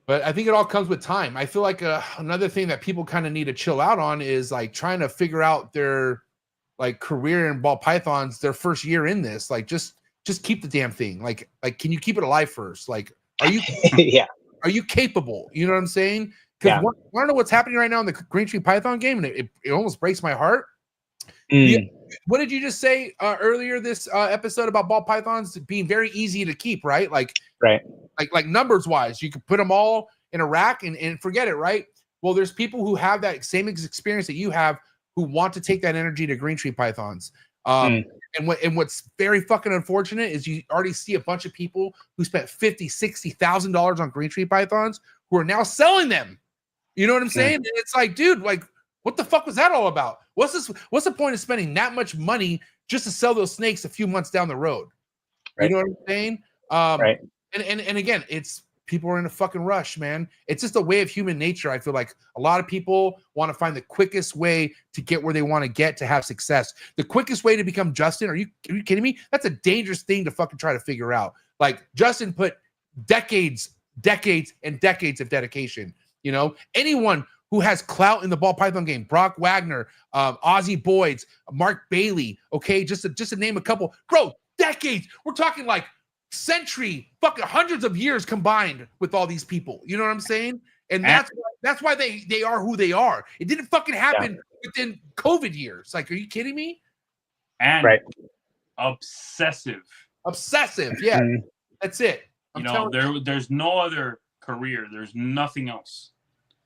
S1: But I think it all comes with time. I feel like another thing that people kind of need to chill out on is like trying to figure out their like career in ball pythons, their first year in this. Like just keep the damn thing. Like can you keep it alive first? Like, are you are you capable? You know what I'm saying? Because want to know what's happening right now in the Green Tree Python game, and it almost breaks my heart. What did you just say earlier this episode about ball pythons being very easy to keep, right? Like numbers wise, you could put them all in a rack and forget it, right? Well, there's people who have that same experience that you have who want to take that energy to Green Tree Pythons. And what's very fucking unfortunate is you already see a bunch of people who spent $50,000-$60,000 on Green Tree Pythons who are now selling them. You know what I'm saying? And it's like, dude, like, what the fuck was that all about? What's the point of spending that much money just to sell those snakes a few months down the road? You know what I'm saying?
S7: Right.
S1: And again, it's people are in a fucking rush, man. It's just a way of human nature. I feel like a lot of people want to find the quickest way to get where they want to get to have success. The quickest way to become Justin. Are you kidding me? That's a dangerous thing to fucking try to figure out. Like Justin put decades and decades of dedication. Anyone who has clout in the ball python game, Brock Wagner, Ozzy Boyds, Mark Bailey, okay, just to name a couple, bro, decades. We're talking like century, fucking hundreds of years combined with all these people. You know what I'm saying? And that's why they are who they are. It didn't fucking happen within COVID years. Like, are you kidding me?
S3: And obsessive.
S1: Yeah, that's it.
S3: There's no other career. There's nothing else.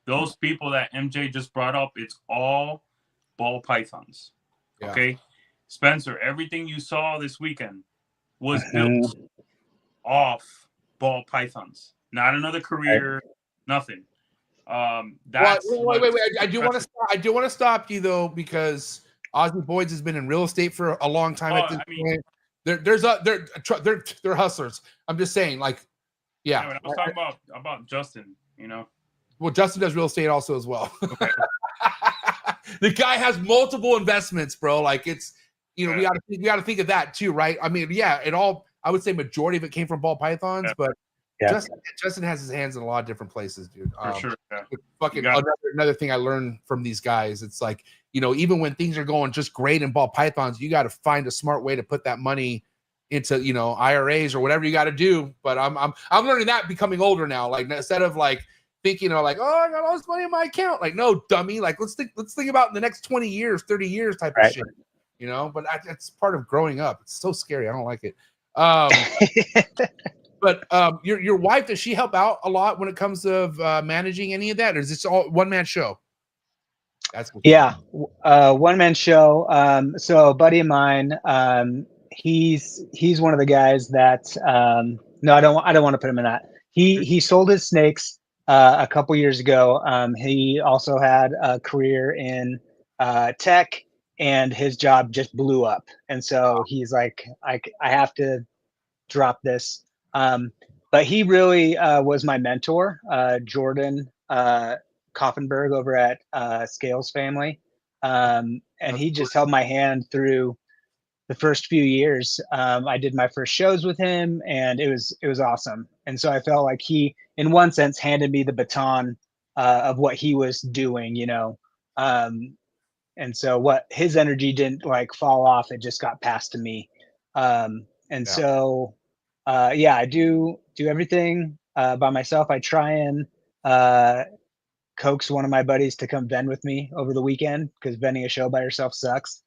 S3: Those people that MJ just brought up, it's all ball pythons.
S1: Yeah.
S3: Okay, Spencer, everything you saw this weekend was built off ball pythons. Not another career, nothing. That's
S1: wait. I do want to stop you though, because Ozzy Boyds has been in real estate for a long time at this point. They're hustlers. I'm just saying, like,
S3: I was talking about Justin.
S1: Well, Justin does real estate also as well.
S3: Okay.
S1: The guy has multiple investments, bro. Like it's, we got to think of that too, right? I mean, I would say majority of it came from ball pythons, but Justin has his hands in a lot of different places, dude.
S3: For sure. Yeah.
S1: Fucking another thing I learned from these guys, it's like, even when things are going just great in ball pythons, you got to find a smart way to put that money into, IRAs or whatever you got to do. But I'm learning that becoming older now. Like instead of like thinking, like, oh, I got all this money in my account. Like, no, dummy. Like, let's think about in the next 20 years, 30 years type of shit. But it's part of growing up. It's so scary. I don't like it. But your wife, does she help out a lot when it comes to managing any of that, or is this all one man show?
S7: One man show. So a buddy of mine, he's one of the guys that no, I don't want to put him in that. He sold his snakes a couple years ago. He also had a career in tech, and his job just blew up. And so he's like, I have to drop this. But he really was my mentor, Jordan Koffenberg over at Scales Family. And he just held my hand through the first few years. I did my first shows with him, and it was awesome. And so I felt like he, in one sense, handed me the baton of what he was doing, you know. And so what his energy didn't like fall off, it just got passed to me. So I do everything by myself. I try and coax one of my buddies to come vend with me over the weekend, because vending a show by yourself sucks.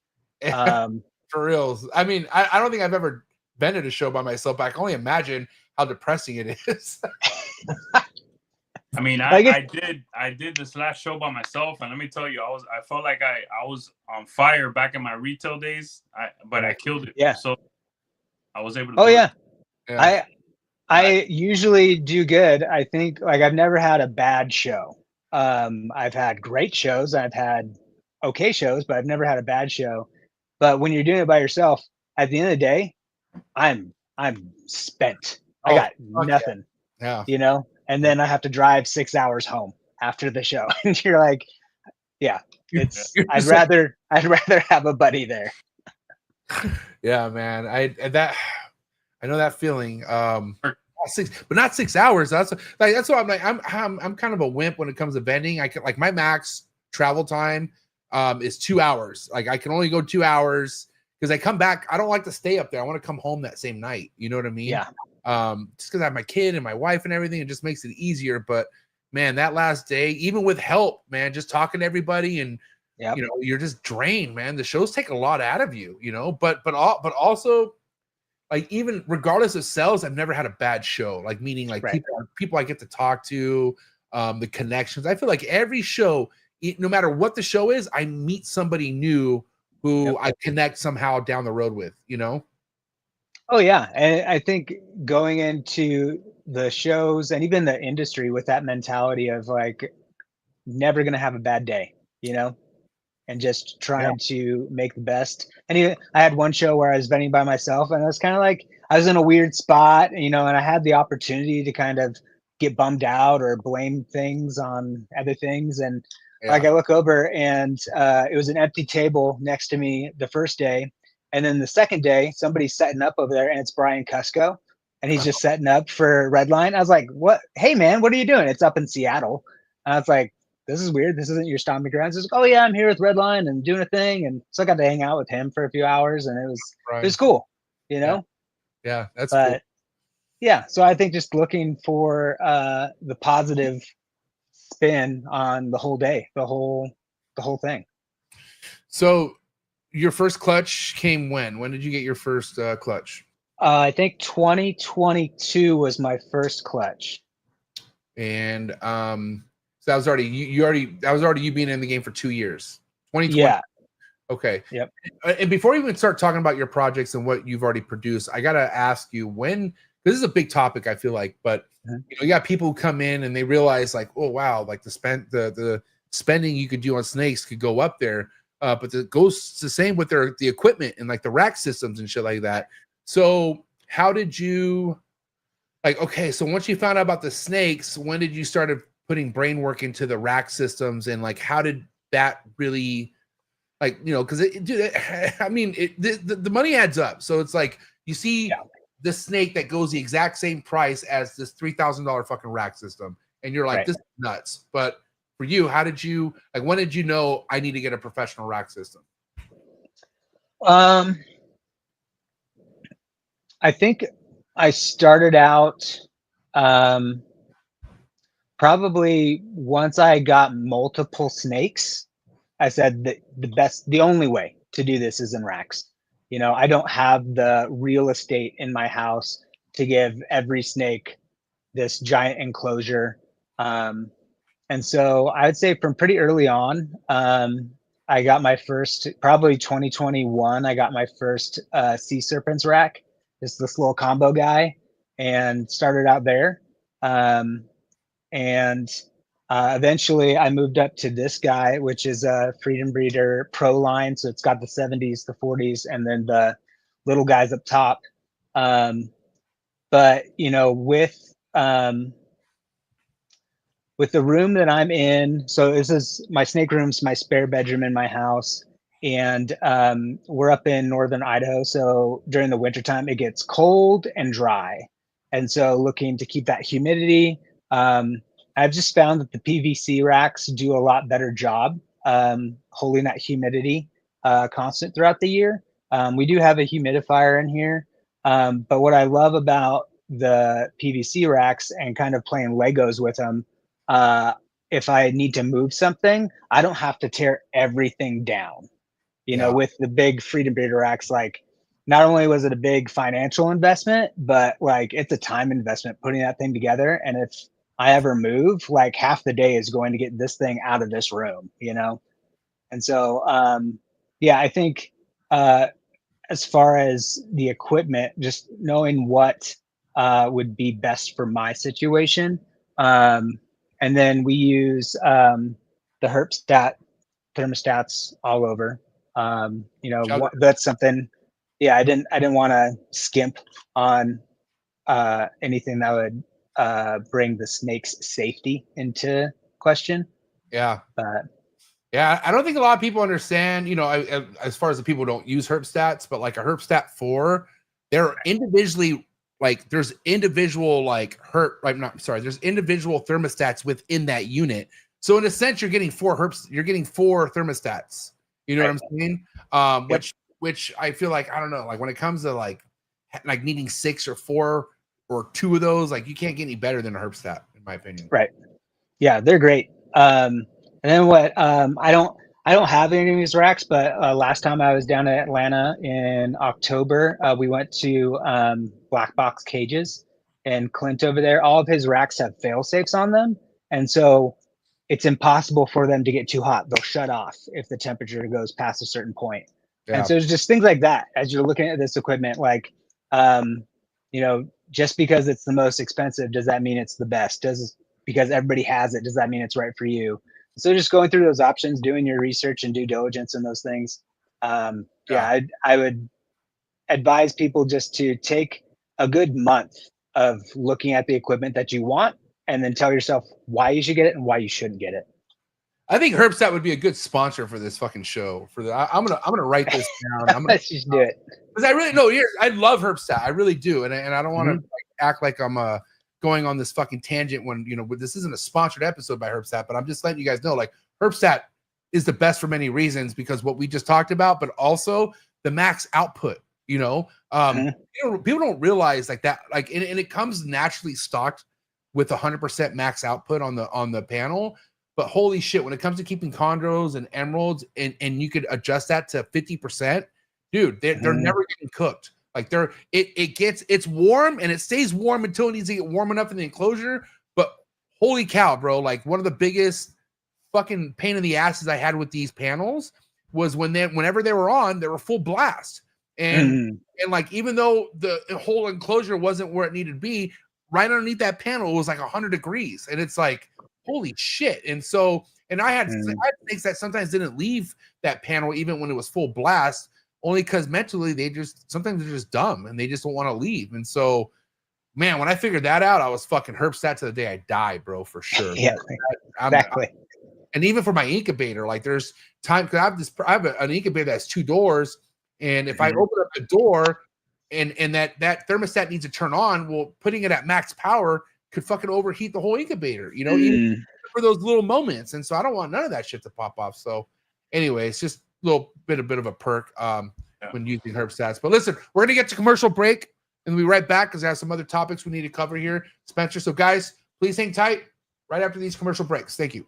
S1: For reals. I mean, I don't think I've ever been at a show by myself, but I can only imagine how depressing it is.
S3: I mean, I did this last show by myself, and let me tell you, I felt like I was on fire back in my retail days. But I killed it.
S7: Yeah.
S3: So I was able to.
S7: Oh yeah.
S1: Yeah.
S7: I usually do good. I think, like, I've never had a bad show. I've had great shows. I've had okay shows, but I've never had a bad show. But when you're doing it by yourself, at the end of the day, I'm spent. I got nothing.
S1: Yeah.
S7: You know, and then I have to drive 6 hours home after the show, and you're like, yeah, it's. I'd rather have a buddy there.
S1: Yeah, man. I know that feeling. Not 6 hours. That's what I'm like. I'm kind of a wimp when it comes to vending. I can, like, my max travel time is 2 hours. Like, I can only go 2 hours because I come back. I don't like to stay up there. I want to come home that same night. You know what I mean?
S7: Yeah.
S1: Just because I have my kid and my wife and everything, it just makes it easier. But man, that last day, even with help, man, just talking to everybody, and you know, you're just drained, man. The shows take a lot out of you, you know. But also, like, even regardless of sales, I've never had a bad show. Like, meaning, like, people I get to talk to, the connections. I feel like every show, no matter what the show is, I meet somebody new who I connect somehow down the road with, you know?
S7: Oh yeah. And I think going into the shows and even the industry with that mentality of, like, never going to have a bad day, you know, and just trying to make the best. And even, I had one show where I was vending by myself, and I was kind of like, I was in a weird spot, you know, and I had the opportunity to kind of get bummed out or blame things on other things. And like, I look over, and it was an empty table next to me the first day. And then the second day, somebody's setting up over there, and it's Brian Cusco, and he's just setting up for Redline. I was like, what? Hey man, what are you doing? It's up in Seattle. And I was like, this is weird. This isn't your stomping grounds. He's like, oh yeah, I'm here with Redline and doing a thing. And so I got to hang out with him for a few hours, and it was cool, you know?
S1: Yeah, that's cool.
S7: Yeah, so I think just looking for the positive spin on the whole day, the whole thing.
S1: So your first clutch came when? When did you get your first clutch?
S7: I think 2022 was my first clutch.
S1: And so that was already you being in the game for 2 years. 2020.
S7: Yeah.
S1: Okay.
S7: Yep.
S1: And before we even start talking about your projects and what you've already produced, I gotta ask you, when this is a big topic, I feel like, but you know, you got people who come in and they realize, like, oh wow, like the spending you could do on snakes could go up there. But it goes the same with the equipment and, like, the rack systems and shit like that. So how did you, like, okay, so once you found out about the snakes, when did you start putting brain work into the rack systems, and, like, how did that really, like, you know, because I mean, the money adds up. So it's like, you see the snake that goes the exact same price as this $3,000 fucking rack system, and you're like, this is nuts. But for you, how did you, like, when did you know I need to get a professional rack system?
S7: I think I started out probably once I got multiple snakes. I said that the only way to do this is in racks. You know, I don't have the real estate in my house to give every snake this giant enclosure. And so I would say from pretty early on, I got my first, probably 2021, I got my first sea serpents rack, just this little combo guy, and started out there. And eventually I moved up to this guy, which is a Freedom Breeder Pro line. So it's got the 70s, the 40s, and then the little guys up top. But you know, with the room that I'm in, so this is my snake room's my spare bedroom in my house. And we're up in northern Idaho. So during the wintertime, it gets cold and dry. And so looking to keep that humidity, I've just found that the PVC racks do a lot better job holding that humidity constant throughout the year. We do have a humidifier in here. But what I love about the PVC racks and kind of playing Legos with them, if I need to move something, I don't have to tear everything down. You know, with the big Freedom Breeder racks, like not only was it a big financial investment, but like it's a time investment putting that thing together. And if I ever move, like half the day is going to get this thing out of this room, you know? And so, yeah, I think as far as the equipment, just knowing what would be best for my situation. And then we use the Herpstat thermostats all over. You know, that's something, yeah, I didn't want to skimp on anything that would bring the snake's safety into question.
S1: Yeah.
S7: But
S1: yeah, I don't think a lot of people understand, you know, as far as the people who don't use Herpstats, but like a Herpstat 4, they're individually, like there's individual like there's individual thermostats within that unit. So in a sense, you're getting four thermostats. You know what I'm saying? Which I feel like, I don't know, like when it comes to like needing 6 or 4 or 2 of those, like you can't get any better than a Herpstat, in my opinion.
S7: Right. Yeah, they're great. And then what I don't have any of these racks, but last time I was down in Atlanta in October, we went to Black Box Cages, and Clint over there, all of his racks have fail safes on them. And so it's impossible for them to get too hot. They'll shut off if the temperature goes past a certain point. Yeah. And so it's just things like that as you're looking at this equipment, like, you know, just because it's the most expensive, does that mean it's the best? Because everybody has it, does that mean it's right for you? So just going through those options, doing your research and due diligence and those things. Yeah, I would advise people just to take a good month of looking at the equipment that you want, and then tell yourself why you should get it and why you shouldn't get it.
S1: I think Herpstat would be a good sponsor for this fucking show. I'm gonna write this down.
S7: Let's just do it.
S1: Because I really know, I love Herpstat. I really do, and I don't want to act like I'm going on this fucking tangent when, you know, this isn't a sponsored episode by Herpstat, but I'm just letting you guys know, like, Herpstat is the best for many reasons, because what we just talked about, but also the max output. You know, people don't realize like that, like, and it comes naturally stocked with 100% max output on the panel. But holy shit, when it comes to keeping chondros and emeralds, and you could adjust that to 50%, dude, they're never getting cooked. Like it's warm, and it stays warm until it needs to get warm enough in the enclosure. But holy cow, bro, like one of the biggest fucking pain in the asses I had with these panels was whenever they were on, they were full blast. And like, even though the whole enclosure wasn't where it needed to be, right underneath that panel, it was like 100 degrees. And it's like, holy shit. And so, and I had snakes that sometimes didn't leave that panel even when it was full blast, only because mentally sometimes they're just dumb and they just don't want to leave. And so, man, when I figured that out, I was fucking Herpstat to the day I die, bro, for sure.
S7: Yeah, exactly.
S1: And even for my incubator, like there's time, because I have an incubator that's 2 doors. And if I open up the door and that thermostat needs to turn on, well, putting it at max power could fucking overheat the whole incubator, you know, even for those little moments. And so I don't want none of that shit to pop off. So anyway, it's just a bit of a perk when using Herpstats. But listen, we're going to get to commercial break and we'll be right back because I have some other topics we need to cover here, Spencer. So guys, please hang tight right after these commercial breaks. Thank you.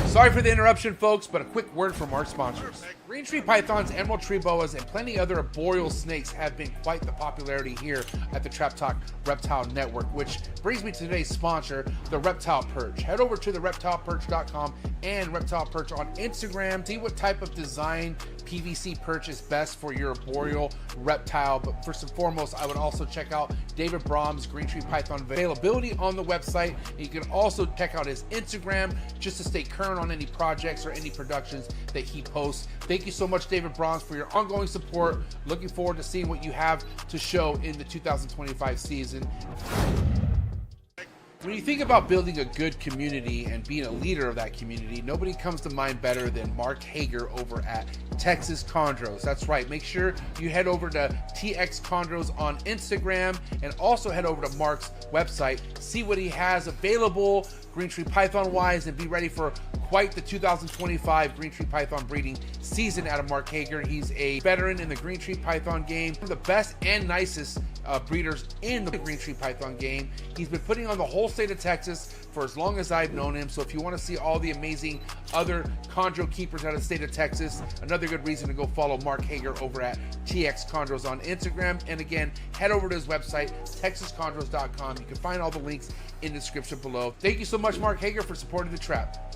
S1: Sorry for the interruption, folks, but a quick word from our sponsors. Green tree pythons, emerald tree boas, and plenty other arboreal snakes have been quite the popularity here at the Trap Talk Reptile Network, which brings me to today's sponsor, the Reptile Perch. Head over to the reptileperch.com and Reptile Perch on Instagram. See what type of design PVC perch is best for your arboreal reptile. But first and foremost, I would also check out David Brom's Green Tree Python availability on the website. And you can also check out his Instagram just to stay current on any projects or any productions that he posts. Thank you so much, David Broms, for your ongoing support. Looking forward to seeing what you have to show in the 2025 season. When you think about building a good community and being a leader of that community, nobody comes to mind better than Mark Hager over at Texas Chondros. That's right. Make sure you head over to TX Chondros on Instagram and also head over to Mark's website, see what he has available Green Tree Python wise, and be ready for quite the 2025 Green Tree Python breeding season out of Mark Hager. He's a veteran in the Green Tree Python game, one of the best and nicest breeders in the Green Tree Python game. He's been putting on the whole state of Texas for as long as I've known him. So if you want to see all the amazing other chondro keepers out of the state of Texas, another good reason to go follow Mark Hager over at TX Chondros on Instagram. And again, head over to his website, texaschondros.com. You can find all the links in the description below. Thank you so much, Mark Hager, for supporting the trap.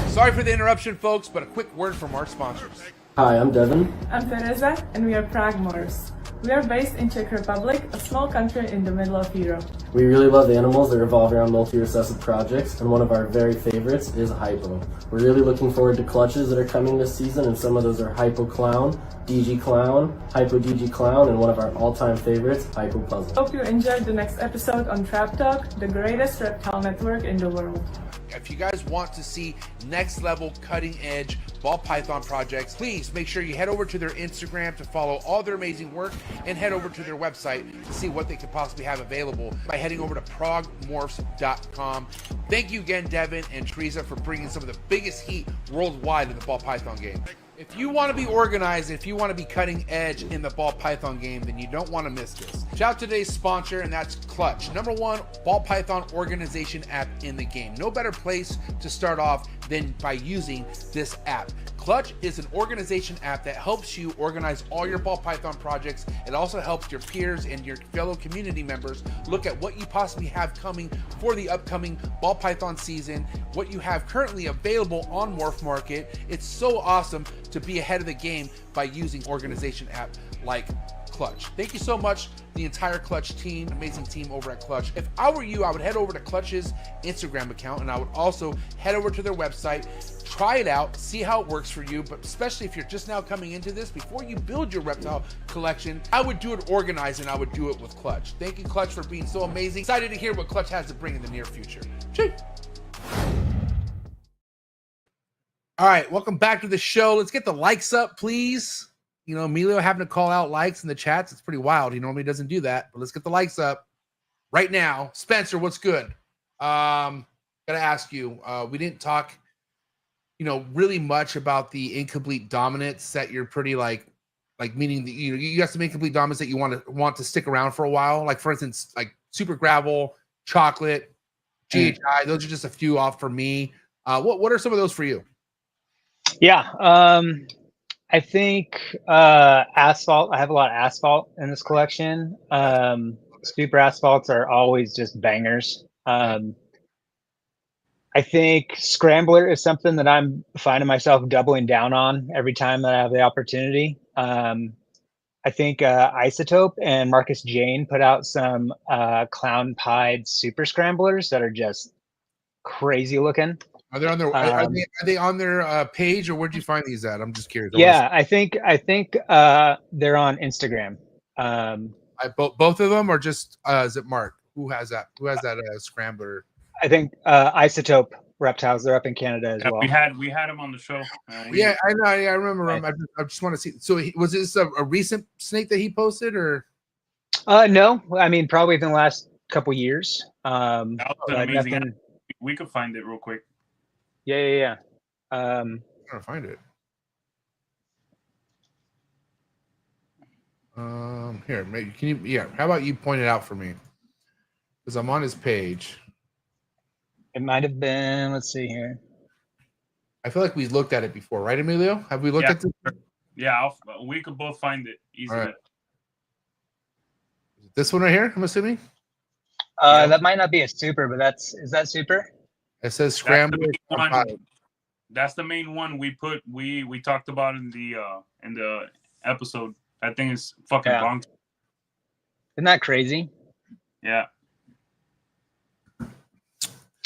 S1: Sorry for the interruption, folks, but a quick word from our sponsors.
S8: Hi, I'm Devin.
S9: I'm Teresa, and we are MORPH. We are based in Czech Republic, a small country in the middle of Europe.
S8: We really love animals that revolve around multi-recessive projects, and one of our very favorites is Hypo. We're really looking forward to clutches that are coming this season, and some of those are Hypo Clown, DG Clown, Hypo DG Clown, and one of our all-time favorites, Hypo Puzzle.
S9: Hope you enjoyed the next episode on Trap Talk, the greatest reptile network in the world.
S1: If you guys want to see next level cutting edge ball python projects, please make sure you head over to their Instagram to follow all their amazing work, and head over to their website to see what they could possibly have available by heading over to progmorphs.com. Thank you again, Devin and Teresa, for bringing some of the biggest heat worldwide in the ball python game. If you want to be organized, if you want to be cutting edge in the ball python game, then you don't want to miss this. Shout out to today's sponsor, and that's Clutch, #1 ball python organization app in the game. No better place to start off than by using this app. Clutch is an organization app that helps you organize all your ball python projects. It also helps your peers and your fellow community members look at what you possibly have coming for the upcoming ball python season, what you have currently available on Morph Market. It's so awesome to be ahead of the game by using organization app like Clutch. Thank you so much, the entire Clutch team, amazing team over at Clutch. If I were you, I would head over to Clutch's Instagram account, and I would also head over to their website, try it out, see how it works for you. But especially if you're just now coming into this, before you build your reptile collection, I would do it organized, and I would do it with Clutch. Thank you, Clutch, for being so amazing. Excited to hear what Clutch has to bring in the near future. Chee. All right, welcome back to the show. Let's get the likes up, please. You know, Emilio having to call out likes in the chats. It's pretty wild. He normally doesn't do that, but let's get the likes up right now. Spencer, what's good? Gotta ask you, we didn't talk, really much about the incomplete dominance that you're pretty like meaning that, you got some incomplete dominance that you want to stick around for a while. Like for instance, like Super Gravel, Chocolate, GHI. Those are just a few off for me. What are some of those for you?
S7: Yeah. I think asphalt. I have a lot of asphalt in this collection. Super asphalts are always just bangers. I think Scrambler is something that I'm finding myself doubling down on every time that I have the opportunity. I think Isotope and Marcus Jane put out some Clown Pied Super Scramblers that are just crazy looking.
S1: Are they on their are they on their page, or where'd you find these at? I'm just curious.
S7: I think they're on Instagram.
S1: Both of them, or just is it Mark? Who has that? Who has that Scrambler?
S7: I think Isotope Reptiles. They're up in Canada as well.
S3: We had him on the show.
S1: I know. Yeah, I remember him. I just want to see. So was this a recent snake that he posted, or?
S7: No, I mean probably in the last couple years.
S3: That was amazing. Nothing... We could find it real quick.
S7: Yeah.
S1: I'm trying to find it. Here, maybe can you? Yeah, how about you point it out for me? Because I'm on his page.
S7: It might have been. Let's see here.
S1: I feel like we looked at it before, right, Emilio? Have we looked at this?
S3: Yeah, we could both find it easily.
S1: Right. This one right here, I'm assuming.
S7: That might not be a super, but is that super?
S1: It says Scrambler.
S3: that's the main one we talked about in the episode. I think it's fucking bonk.
S7: Isn't that crazy?
S3: Yeah.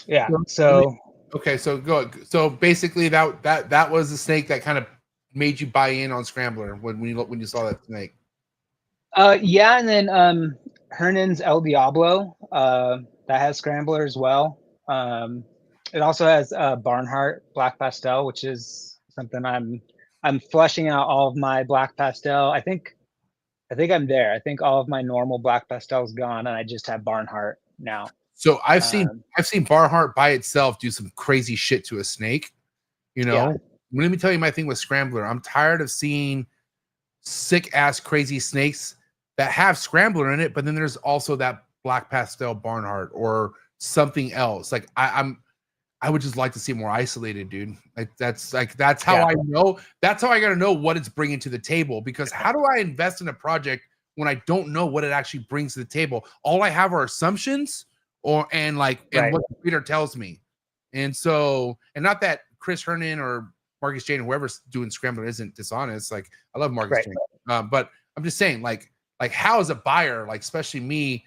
S7: Yeah. So
S1: okay, so go. So basically, that was the snake that kind of made you buy in on Scrambler when you saw that snake.
S7: Yeah, and then Hernan's El Diablo that has Scrambler as well. It also has Barnhart Black Pastel, which is something I'm fleshing out all of my Black Pastel. I think I'm there. I think all of my normal Black Pastel is gone, and I just have Barnhart now.
S1: So I've seen Barnhart by itself do some crazy shit to a snake. You know, let me tell you my thing with Scrambler. I'm tired of seeing sick ass crazy snakes that have Scrambler in it, but then there's also that Black Pastel Barnhart or something else. Like I would just like to see more isolated, dude. That's how I know. That's how I gotta know what it's bringing to the table. Because how do I invest in a project when I don't know what it actually brings to the table? All I have are assumptions, and what the reader tells me. And so, and not that Chris Hernan or Marcus Jane, whoever's doing Scrambler, isn't dishonest. Like I love Marcus Jane, but I'm just saying, like how as a buyer, like especially me,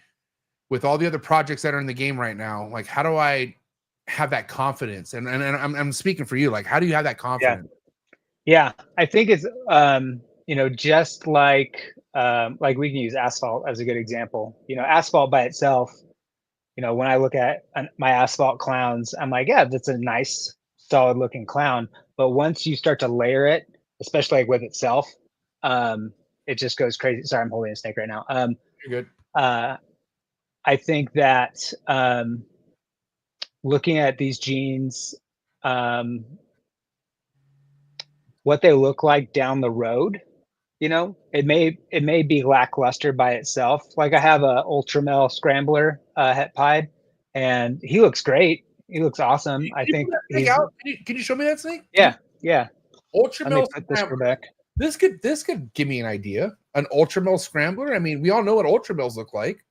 S1: with all the other projects that are in the game right now, like how do I have that confidence? And I'm speaking for you. Like, how do you have that confidence?
S7: Yeah, I think it's just like we can use asphalt as a good example. Asphalt by itself, when I look at my asphalt clowns, I'm like, yeah, that's a nice solid looking clown. But once you start to layer it, especially like with itself, it just goes crazy. Sorry, I'm holding a snake right now.
S1: You're good.
S7: I think that looking at these genes, what they look like down the road, it may be lackluster by itself. Like I have a Ultramel Scrambler het pied, and he looks great. He looks awesome. I think he's.
S1: Can you show me that snake?
S7: Yeah.
S1: Ultramel
S7: Scrambler.
S1: This could give me an idea. An Ultramel Scrambler. I mean, we all know what Ultramels look like,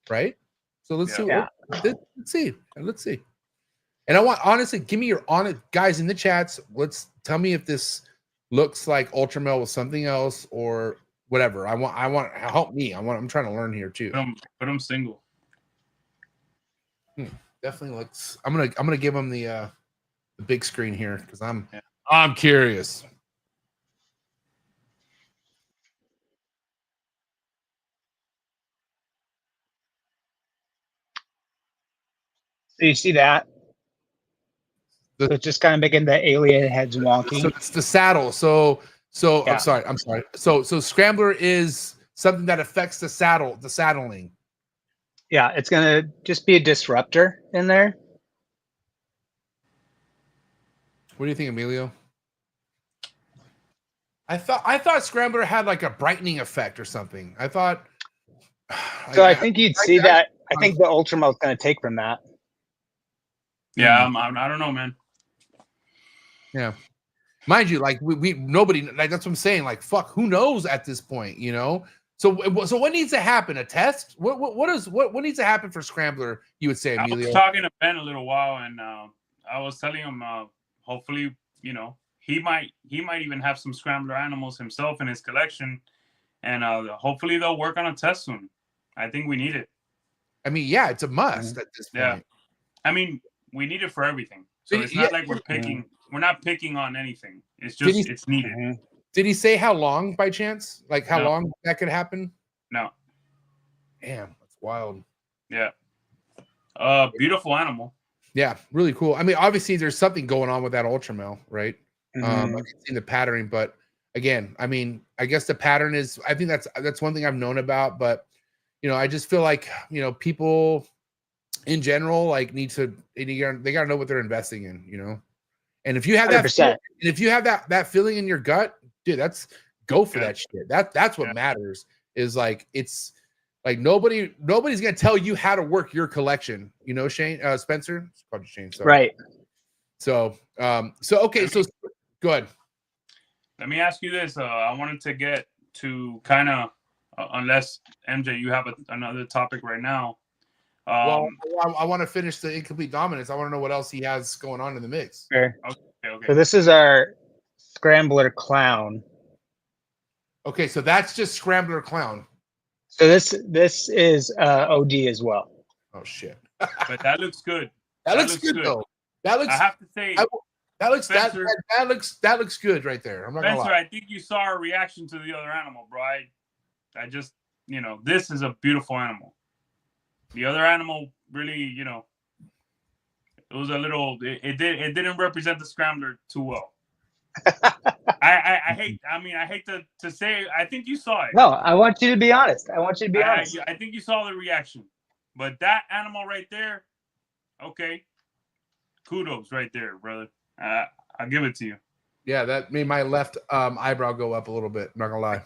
S1: right? So let's see. Let's see. And I want, honestly, give me your honest guys in the chats. Let's tell me if this looks like Ultramel with something else or whatever. I want help me. I'm trying to learn here too.
S3: Put him single.
S1: Definitely looks. I'm gonna give him the big screen here because I'm curious.
S7: So you see that? So it's just kind of making the alien heads wonky.
S1: So it's the saddle. So yeah. I'm sorry. So Scrambler is something that affects the saddling.
S7: Yeah, it's gonna just be a disruptor in there.
S1: What do you think, Emilio? I thought Scrambler had like a brightening effect or something. I thought.
S7: So I think you'd see that. I think the Ultramel is going to take from that.
S3: Yeah, I don't know, man.
S1: Yeah, mind you, like we nobody, like that's what I'm saying. Like fuck, who knows at this point, So what needs to happen? A test? What needs to happen for Scrambler? You would say, Emilio.
S3: I was talking to Ben a little while, and I was telling him, hopefully, he might even have some Scrambler animals himself in his collection, and hopefully they'll work on a test soon. I think we need it.
S1: I mean, yeah, it's a must at this point.
S3: Yeah, I mean, we need it for everything. So it's not like we're picking. We're not picking on anything. It's just it's needed.
S1: Did he say how long by chance? Like how long that could happen?
S3: No.
S1: Damn, that's wild.
S3: Yeah. Beautiful animal.
S1: Yeah, really cool. I mean, obviously there's something going on with that Ultramel, right? I've seen the patterning, but again, I mean, I guess the pattern is, I think that's one thing I've known about, but I just feel like, people in general, like they gotta know what they're investing in, and if you have that,
S7: 100%.
S1: and if you have that feeling in your gut, dude, go for that shit. That's what matters. Is like, it's like nobody's gonna tell you how to work your collection, Shane, Spencer, it's probably Shane, sorry.
S7: Right.
S1: So okay, so good.
S3: Let me ask you this. I wanted to get to kind of, unless MJ, you have another topic right now.
S1: Well, I want to finish the incomplete dominance. I want to know what else he has going on in the mix.
S7: Sure.
S3: Okay.
S7: So this is our Scrambler Clown.
S1: Okay, so that's just Scrambler Clown.
S7: So this is OD as well.
S1: Oh shit.
S3: But that looks good.
S1: That looks good though. That looks.
S3: I have to say,
S1: that looks
S3: Spencer,
S1: that looks good right there. I'm not gonna
S3: Spencer,
S1: lie.
S3: I think you saw our reaction to the other animal, bro. I just, this is a beautiful animal. The other animal really, it was a little. It didn't represent the Scrambler too well. I hate to say. I think you saw it.
S7: No, I want you to be honest. honest.
S3: I think you saw the reaction, but that animal right there, okay, kudos right there, brother. I'll give it to you.
S1: Yeah, that made my left eyebrow go up a little bit. I'm not gonna lie.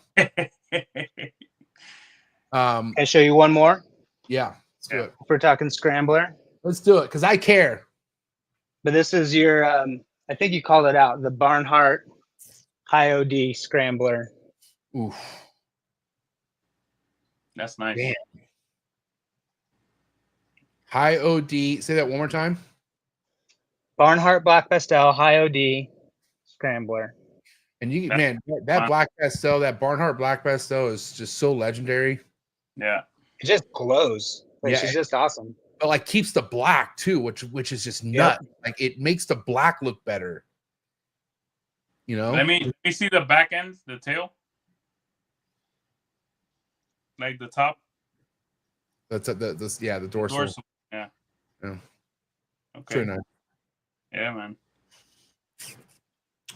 S7: Can I show you one more?
S1: Yeah, let's do it.
S7: If we're talking Scrambler.
S1: Let's do it because I care.
S7: But this is your, I think you called it out, the Barnhart High OD Scrambler.
S1: Oof.
S3: That's nice.
S1: Damn. High OD. Say that one more time.
S7: Barnhart Black Pastel High OD Scrambler.
S1: And that Black Pastel, that Barnhart Black Pastel is just so legendary.
S3: Yeah.
S7: It just glows. Like, she's just awesome.
S1: But like keeps the black too, which is just nuts. Like it makes the black look better.
S3: Let me see the back end, the tail. Like the top.
S1: That's the dorsal.
S3: Yeah.
S1: Yeah.
S3: Okay.
S1: Very nice.
S3: Yeah, man.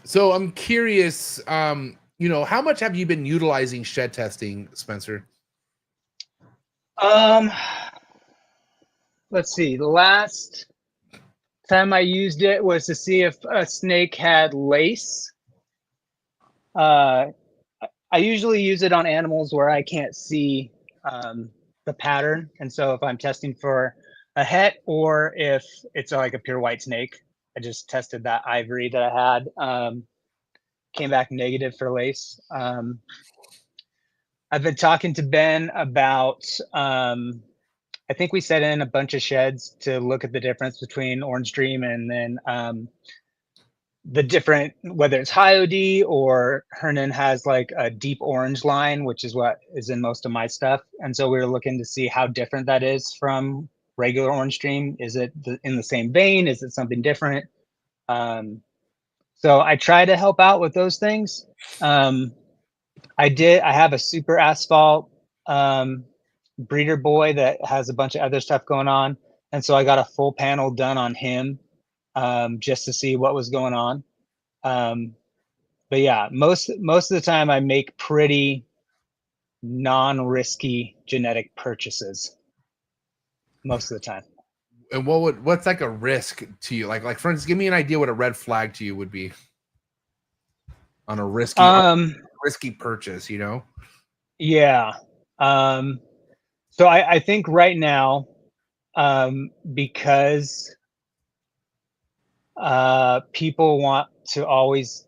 S1: So I'm curious, how much have you been utilizing shed testing, Spencer?
S7: Let's see. The last time I used it was to see if a snake had lace. I usually use it on animals where I can't see the pattern. And so if I'm testing for a het or if it's like a pure white snake, I just tested that ivory that I had. Came back negative for lace. I've been talking to Ben about, I think we set in a bunch of sheds to look at the difference between Orange Dream and then the different, whether it's high OD or Hernan has like a deep orange line, which is what is in most of my stuff. And so we were looking to see how different that is from regular Orange Dream. Is it in the same vein? Is it something different? So I try to help out with those things. I have a super asphalt breeder boy that has a bunch of other stuff going on. And so I got a full panel done on him just to see what was going on. But yeah, most of the time I make pretty non-risky genetic purchases most of the time.
S1: And what's like a risk to you? Like for instance, give me an idea what a red flag to you would be on a risky purchase,
S7: Yeah. So I think right now, because people want to always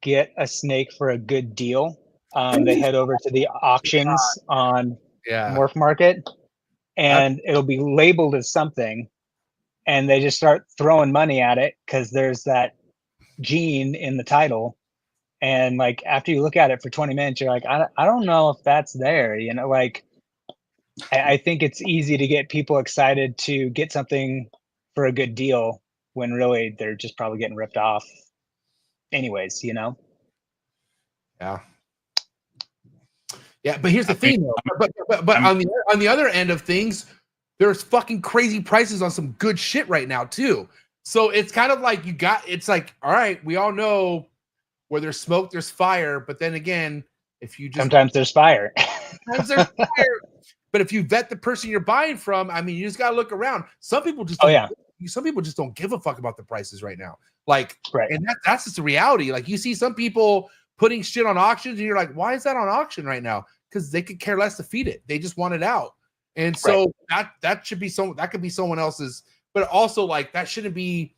S7: get a snake for a good deal, they head over to the auctions on MORPH Market, and it'll be labeled as something, and they just start throwing money at it because there's that gene in the title. And like after you look at it for 20 minutes, you're like, I don't know if that's there. Like I think it's easy to get people excited to get something for a good deal when really they're just probably getting ripped off anyways, Yeah.
S1: Yeah, but here's the thing though. But on the other end of things, there's fucking crazy prices on some good shit right now too. So it's kind of like it's like, all right, we all know where there's smoke, there's fire. But then again, if you just
S7: sometimes there's fire.
S1: Sometimes there's fire. But if you vet the person you're buying from, I mean, you just gotta look around. Some people just some people just don't give a fuck about the prices right now. Like, and that's just the reality. Like you see some people putting shit on auctions, and you're like, why is that on auction right now? Because they could care less to feed it. They just want it out. And so that should be that could be someone else's, but also like that shouldn't be.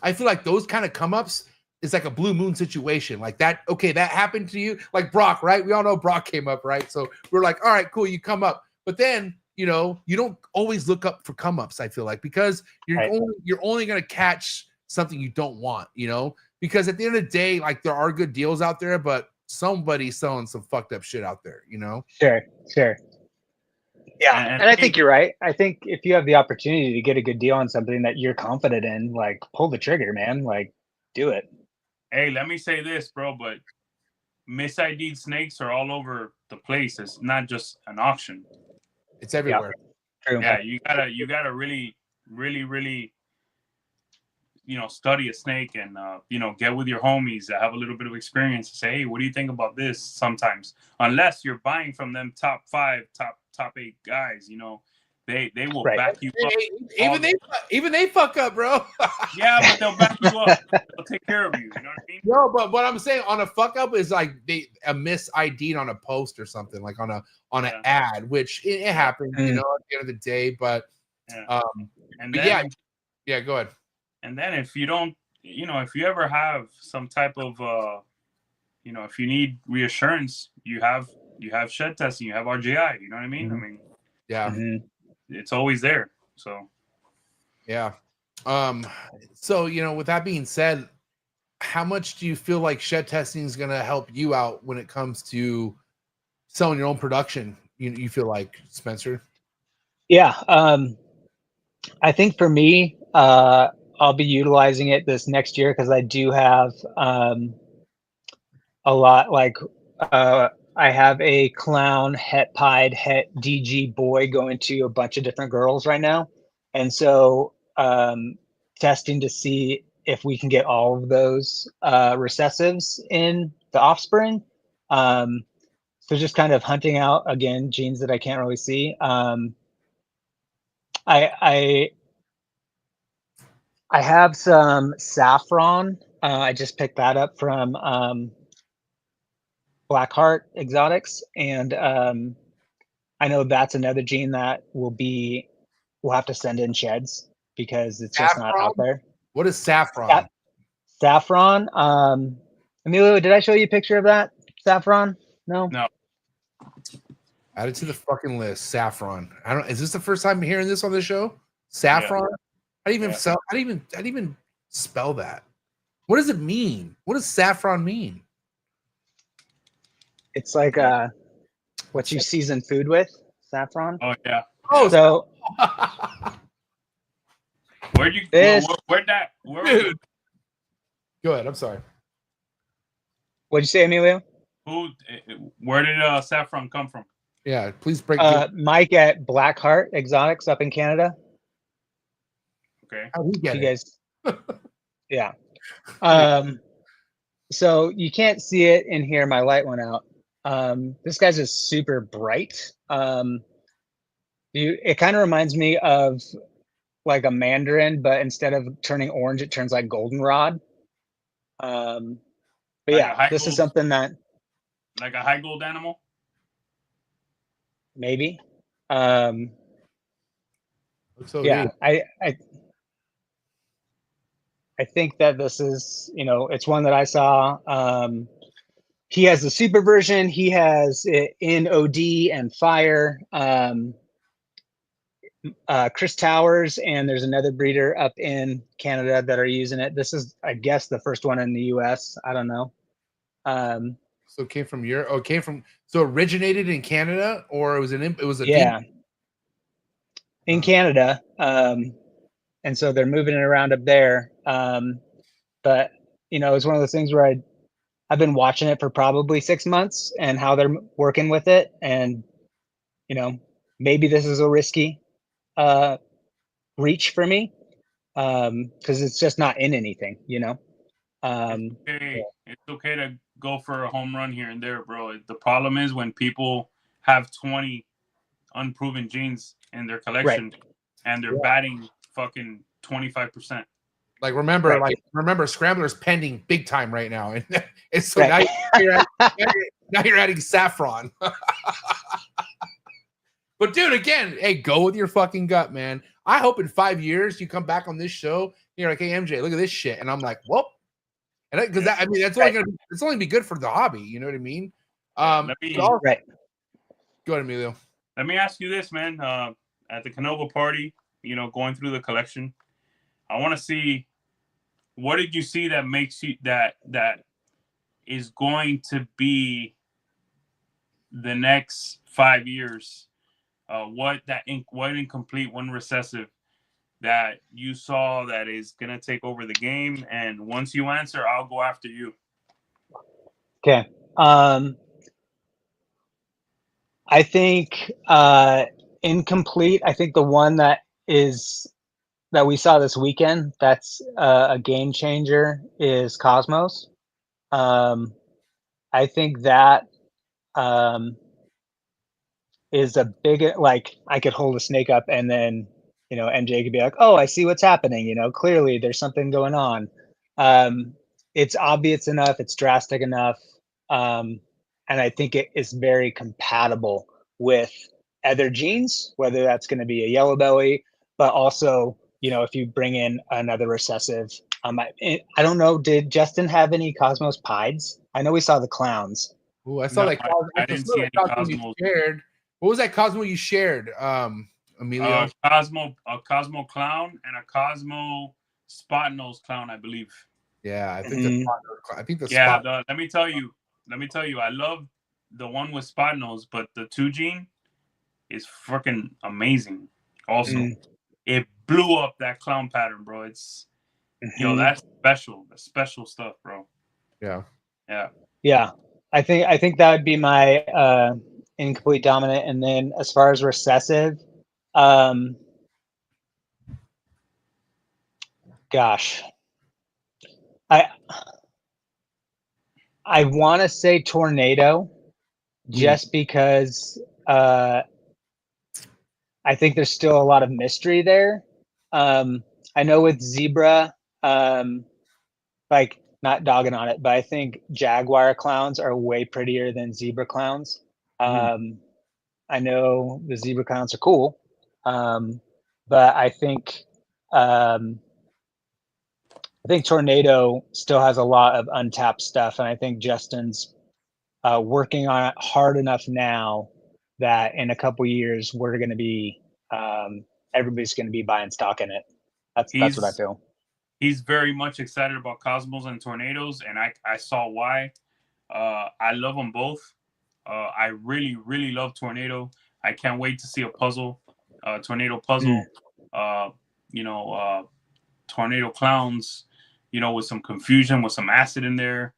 S1: I feel like those kind of come ups is like a blue moon situation. Like that, okay, that happened to you, like Brock, right? We all know Brock came up, right? So we're like, all right, cool, you come up. But then, you don't always look up for come ups, I feel like, because you're only gonna catch something you don't want, you know, because at the end of the day, like there are good deals out there, but somebody's selling some fucked up shit out there, you know?
S7: Sure. Yeah,
S3: And
S7: and I think you're right. I think if you have the opportunity to get a good deal on something that you're confident in, like pull the trigger, man. Like, do it.
S3: hey, let me say this, bro, but mis-ID'd snakes are all over the place. It's not just an auction.
S1: It's everywhere.
S7: True.
S3: Yeah, you gotta really, you know, study a snake and you know, get with your homies that have a little bit of experience and say, hey, what do you think about this? Sometimes, unless you're buying from them top 5, top 8 guys, you know, they will back you up.
S1: Even they fuck up, bro.
S3: Yeah, but they'll back you up. They'll take care of you. You know what I mean?
S1: No, but what I'm saying on a fuck up is like a mis-ID'd on a post or something, like on an ad, which it happens, you know, at the end of the day. But
S3: and
S1: but
S3: then,
S1: yeah, go ahead.
S3: And then if you don't, you know, if you ever have some type of you know, if you need reassurance, you have shed testing, you have RGI, you know what I mean? I mean,
S1: yeah,
S3: it's always there. So
S1: yeah. So, you know, with that being said, how much do you feel like shed testing is going to help you out when it comes to selling your own production? You feel like, Spencer?
S7: Yeah. I think for me, I'll be utilizing it this next year because I do have a lot. Like, I have a clown, het pied, het DG boy going to a bunch of different girls right now, and so testing to see if we can get all of those recessives in the offspring. So just kind of hunting out again genes that I can't really see. I have some saffron. I just picked that up from Blackheart Exotics, and I know that's another gene that we'll have to send in sheds because it's just not out there.
S1: What is saffron?
S7: Saffron. Emilio, did I show you a picture of that saffron? No.
S1: Add it to the fucking list. Saffron. Is this the first time hearing this on the show? Saffron. I didn't even spell that. What does it mean? What does saffron mean?
S7: It's like what you season food with, saffron.
S3: Oh yeah.
S1: Oh,
S7: so
S3: where'd you where
S1: Dude. Go ahead. I'm sorry.
S7: What'd you say, Emilio?
S3: Where did saffron come from?
S1: Yeah, please break.
S7: Mike at Blackheart Exotics up in Canada.
S3: Okay.
S1: How do we get
S7: you
S1: it?
S7: guys? Yeah. So you can't see it in here. My light went out. This guy's just super bright. It kind of reminds me of like a mandarin, but instead of turning orange, it turns like goldenrod. But
S3: like
S7: yeah, this is something that
S3: like a high gold animal.
S7: Maybe.
S1: So
S7: yeah, I think that this is, it's one that I saw. He has the super version. He has it in OD and fire. Chris Towers, and there's another breeder up in Canada that are using it. This is, I guess, the first one in the US. I don't know.
S1: So it came from Europe. Oh, so it originated in Canada, or it was a
S7: yeah, in Canada. And so they're moving it around up there. But it's one of those things where I've been watching it for probably 6 months and how they're working with it. And, maybe this is a risky reach for me because it's just not in anything,
S3: It's okay to go for a home run here and there, bro. The problem is when people have 20 unproven genes in their collection and they're batting fucking 25%.
S1: Like remember, Scrambler's pending big time right now, and so now you're adding saffron. But dude, again, hey, go with your fucking gut, man. I hope in 5 years you come back on this show, you're like, hey MJ, look at this shit, and I'm like, whoop, and because that's only be good for the hobby, you know what I mean? Go ahead, Emilio.
S3: Let me ask you this, man. At the Canova party, going through the collection, I want to see what did you see that makes you that is going to be the next 5 years? What incomplete, one recessive that you saw that is gonna take over the game? And once you answer, I'll go after you.
S7: Okay. I think incomplete. I think the one that we saw this weekend that's a game changer is Cosmos. I think that is a big, like, I could hold a snake up and then, MJ could be like, oh, I see what's happening. Clearly there's something going on. It's obvious enough. It's drastic enough. And I think it is very compatible with other genes, whether that's going to be a yellow belly, but also, if you bring in another recessive. I don't know. Did Justin have any Cosmos pieds? I know we saw the clowns.
S1: Oh, I saw
S3: No,
S1: that.
S3: I didn't see any
S1: Cosmo you
S3: Cosmos.
S1: shared. What was that Cosmo you shared, Emilio?
S3: A Cosmo clown and a Cosmo spot nose clown, I believe.
S1: Yeah, I think
S3: let me tell you, I love the one with spot nose, but the 2 gene is freaking amazing. Also, it blew up that clown pattern, bro. It's that's special. That's special stuff, bro.
S1: Yeah.
S7: I think that would be my incomplete dominant. And then as far as recessive, gosh, I want to say Tornado, just because I think there's still a lot of mystery there. I know with Zebra, like, not dogging on it, but I think Jaguar clowns are way prettier than Zebra clowns. I know the Zebra clowns are cool, but I think Tornado still has a lot of untapped stuff, and I think Justin's working on it hard enough now that in a couple years we're going to be everybody's going to be buying stock in it. That's what I feel.
S3: He's very much excited about Cosmos and Tornadoes, and I saw why. I love them both. I really, really love Tornado. I can't wait to see a puzzle, Tornado puzzle. Tornado clowns, with some confusion, with some acid in there.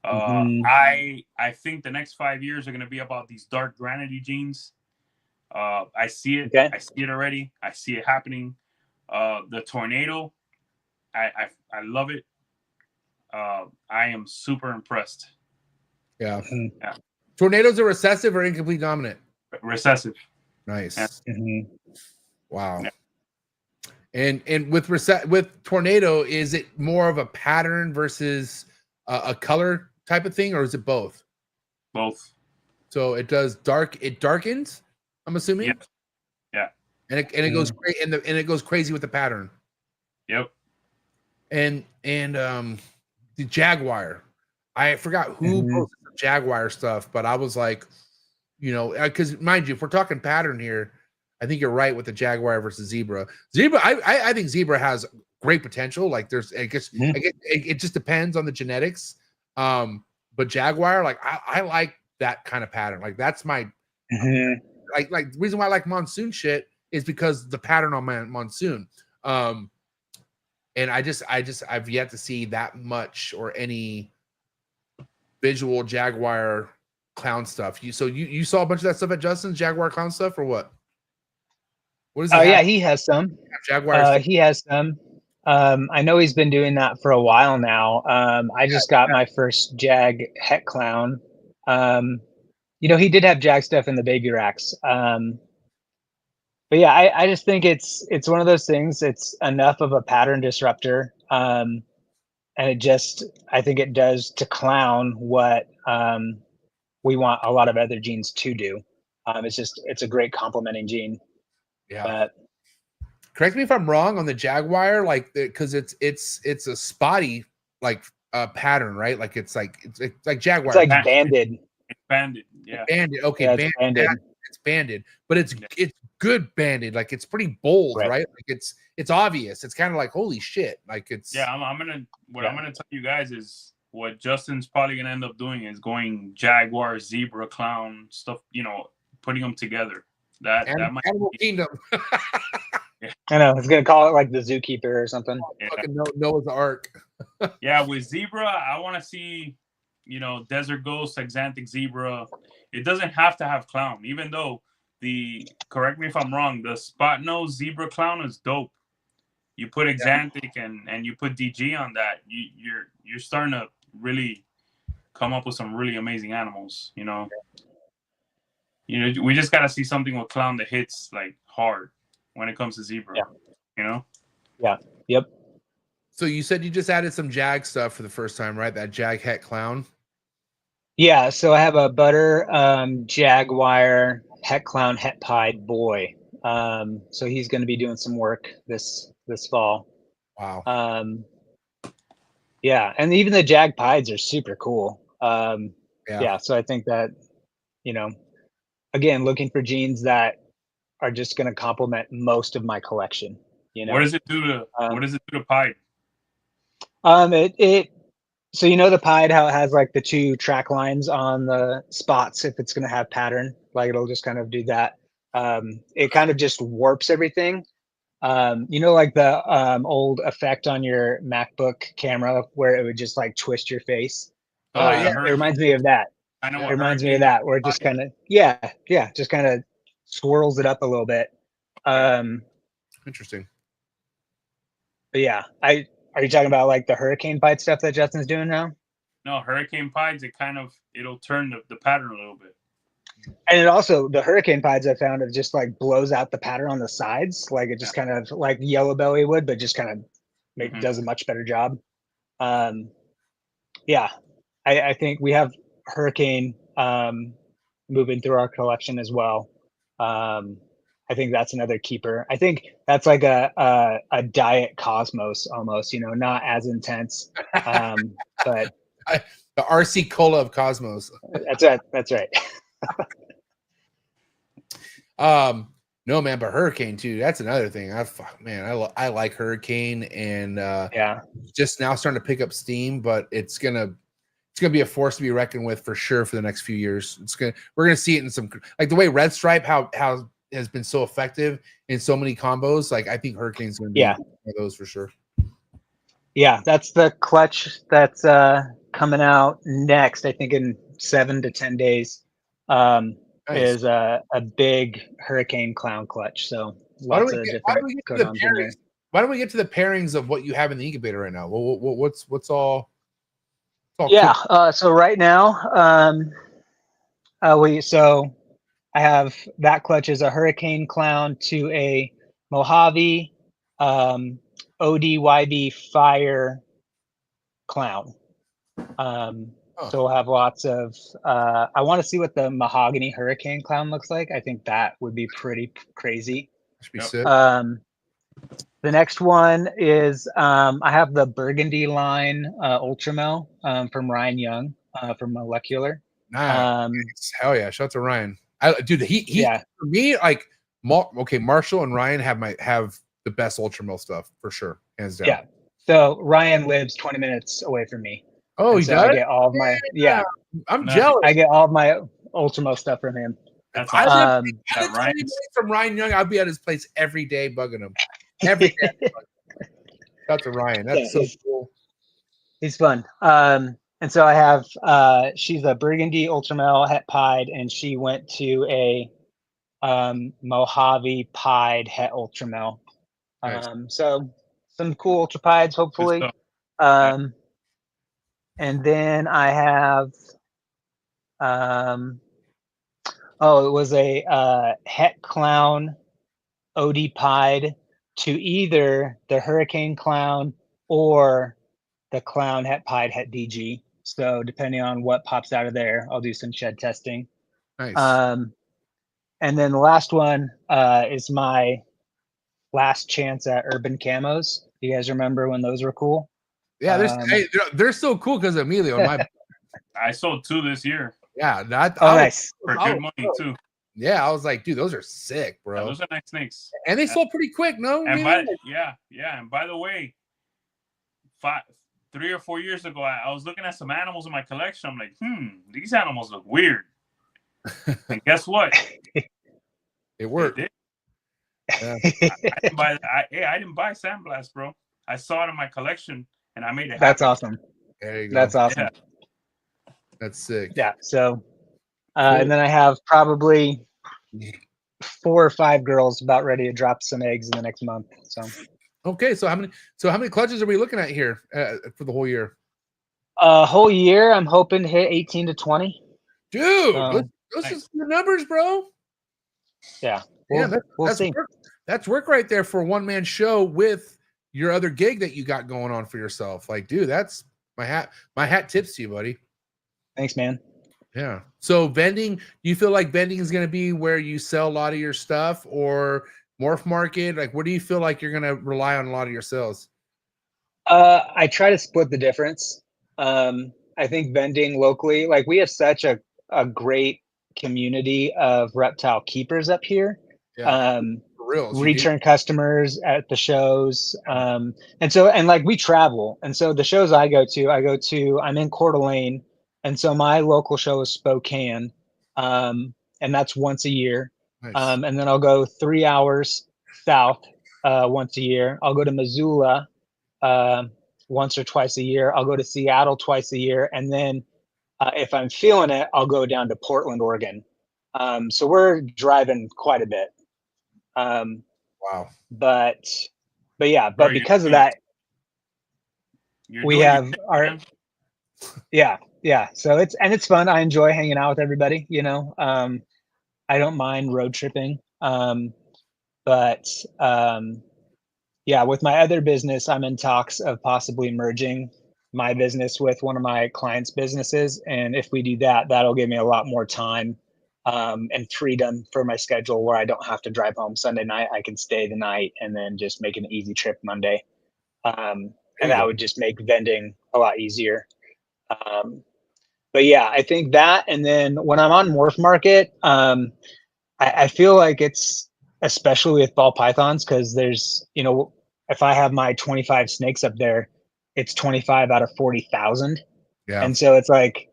S3: I think the next 5 years are going to be about these dark granity genes. I see it.
S7: Okay.
S3: I see it already. I see it happening. The Tornado, I love it. I am super impressed.
S1: Yeah. Tornadoes are recessive or incomplete dominant?
S3: Recessive.
S1: Nice.
S3: Yeah.
S1: Wow. Yeah. And with Tornado, is it more of a pattern versus a color type of thing, or is it both?
S3: Both. So
S1: it darkens, I'm assuming.
S3: Yeah.
S1: And it goes great, and it goes crazy with the pattern.
S3: Yep.
S1: And the Jaguar, I forgot who posted the Jaguar stuff, but I was like, because mind you, if we're talking pattern here, I think you're right with the Jaguar versus Zebra. I think Zebra has great potential. Like it just depends on the genetics. But Jaguar, like I like that kind of pattern. Like that's my like the reason why I like Monsoon shit is because the pattern on my Monsoon. And I've yet to see that much or any visual Jaguar clown stuff. You saw a bunch of that stuff at Justin's Jaguar clown stuff or what? What is it?
S7: Oh yeah, he has some.
S1: Jaguar.
S7: He has some. I know he's been doing that for a while now. I just got my first Jag Het clown. He did have Jag stuff in the baby racks. But yeah, I just think it's one of those things. It's enough of a pattern disruptor, and I think it does to clown what we want a lot of other genes to do. It's a great complementing gene.
S1: Yeah.
S7: But,
S1: correct me if I'm wrong on the Jaguar, like because it's a spotty like pattern, right? Like it's like Jaguar.
S7: It's like banded.
S3: It's banded. Yeah.
S1: Banded. Okay.
S7: Yeah, banded.
S1: It's banded, but it's good banded. Like it's pretty bold,
S7: Right.
S1: right? Like it's obvious. It's kind of like holy shit. Like it's
S3: I'm gonna tell you guys is what Justin's probably gonna end up doing is going jaguar, zebra, clown stuff. Putting them together. That might
S1: Animal
S3: be,
S1: Kingdom.
S7: I know. I was gonna call it like the zookeeper or something.
S1: Fucking Noah's Ark.
S3: Yeah, with zebra, I want to see, desert ghost, exantic zebra. It doesn't have to have clown, even though correct me if I'm wrong, the spot nose zebra clown is dope. You put exantic and you put DG on that, you're starting to really come up with some really amazing animals. We just gotta see something with clown that hits like hard when it comes to zebra.
S7: Yeah. Yep.
S1: So you said you just added some Jag stuff for the first time, right? That Jag het clown.
S7: Yeah. So I have a butter jaguar het clown het pied boy. So he's going to be doing some work this fall.
S1: Wow.
S7: Yeah, and even the jag pieds are super cool.
S1: Yeah.
S7: So I think that again, looking for genes that are just going to complement most of my collection.
S3: What does it do to pied?
S7: So the pied, how it has like the two track lines on the spots if it's going to have pattern, like it'll just kind of do that. It kind of just warps everything. Like the old effect on your MacBook camera where it would just like twist your face.
S3: Oh yeah,
S7: it reminds me of that.
S3: I know.
S7: It reminds me of that where it just kind of just kind of swirls it up a little bit.
S1: Interesting.
S7: But yeah, are you talking about like the hurricane pied stuff that Justin's doing now?
S3: No, hurricane pieds, it'll turn the pattern a little bit.
S7: And it also, the hurricane pieds I found, it just like blows out the pattern on the sides. Like it just kind of like yellow belly would, but just kind of does a much better job. Yeah, I think we have hurricane moving through our collection as well. I think that's another keeper. I think that's like a diet Cosmos almost, not as intense. But
S1: the RC Cola of Cosmos.
S7: That's right.
S1: No man, but Hurricane too. That's another thing. I like Hurricane, and just now starting to pick up steam. But it's gonna be a force to be reckoned with for sure for the next few years. We're gonna see it in some, like the way Red Stripe how has been so effective in so many combos. Like I think Hurricane's gonna be one of those for sure.
S7: Yeah, that's the clutch that's coming out next. I think in 7 to 10 days. Nice. Is a big Hurricane clown clutch. So
S1: why don't we get to the pairings of what you have in the incubator right now? What's all
S7: so right now, I have that clutch is a Hurricane clown to a Mojave ODYB fire clown. So we'll have lots of I want to see what the mahogany Hurricane clown looks like. I think that would be pretty crazy.
S1: Should be sick.
S7: The next one is I have the Burgundy line Ultramel from Ryan Young from Molecular.
S1: Nice. Hell yeah! Shout out to Ryan. He for me, like Marshall and Ryan have the best Ultramel stuff for sure, hands down.
S7: Yeah. So Ryan lives 20 minutes away from me.
S1: Oh, he does?
S7: I get all of my
S1: I'm jealous.
S7: I get all of my Ultramel stuff from him.
S1: That's awesome. From Ryan Young, I'll be at his place every day bugging him. Every day. Shout out to Ryan. That's so cool.
S7: He's fun. And so I have she's a Burgundy Ultramel het pied, and she went to a Mojave pied het Ultramel.
S1: Nice.
S7: So some cool Ultra pieds, hopefully. And then I have it was a het clown OD pied to either the Hurricane clown or the clown het pied het DG. So depending on what pops out of there, I'll do some shed testing.
S1: Nice.
S7: And then the last one is my last chance at urban camos. You guys remember when those were cool?
S1: Yeah, they're so cool because Emilio.
S3: I sold 2 this year.
S1: Yeah,
S7: nice
S3: for good money too.
S1: Yeah, I was like, dude, those are sick,
S3: Yeah,
S1: bro.
S3: those are nice snakes.
S1: And they sold pretty quick, no?
S3: And
S1: Really?
S3: and by the way, 3 or 4 years ago, I was looking at some animals in my collection. I'm like, these animals look weird. And guess what?
S1: It worked.
S3: It did.
S1: Yeah.
S3: I didn't buy Sandblast, bro. I saw it in my collection, and I made it.
S7: That's
S3: happen.
S7: awesome.
S1: There you go.
S7: That's awesome.
S3: Yeah.
S1: That's sick.
S7: Yeah. So, and then I have probably 4 or 5 girls about ready to drop some eggs in the next month. So.
S1: Okay, so how many clutches are we looking at here for the whole year?
S7: Whole year, I'm hoping to hit 18 to 20.
S1: Dude, those are the numbers, bro.
S7: Yeah.
S1: That's
S7: see.
S1: work. That's work right there for a one-man show with your other gig that you got going on for yourself. Like, dude, that's my hat tips to you, buddy.
S7: Thanks, man.
S1: Yeah. So vending, do you feel like vending is going to be where you sell a lot of your stuff, or Morph Market? Like, where do you feel like you're going to rely on a lot of your sales?
S7: I try to split the difference. I think vending locally, like we have such a great community of reptile keepers up here.
S1: Yeah.
S7: Return customers at the shows. And like we travel. And so the shows I'm in Coeur d'Alene. And so my local show is Spokane. And that's once a year.
S1: Nice.
S7: And then I'll go 3 hours south once a year. I'll go to Missoula once or twice a year. I'll go to Seattle twice a year. And then if I'm feeling it, I'll go down to Portland, Oregon. So we're driving quite a bit.
S1: Wow.
S7: But because of that, we have our, yeah. So it's fun. I enjoy hanging out with everybody, you know. I don't mind road tripping. With my other business, I'm in talks of possibly merging my business with one of my clients' businesses. And if we do that, that'll give me a lot more time and freedom for my schedule, where I don't have to drive home Sunday night. I can stay the night and then just make an easy trip Monday. And that would just make vending a lot easier. I think that, and then when I'm on Morph Market, I feel like it's, especially with ball pythons, because there's, you know, if I have my 25 snakes up there, it's 25 out of 40,000.
S1: Yeah. And
S7: so it's like,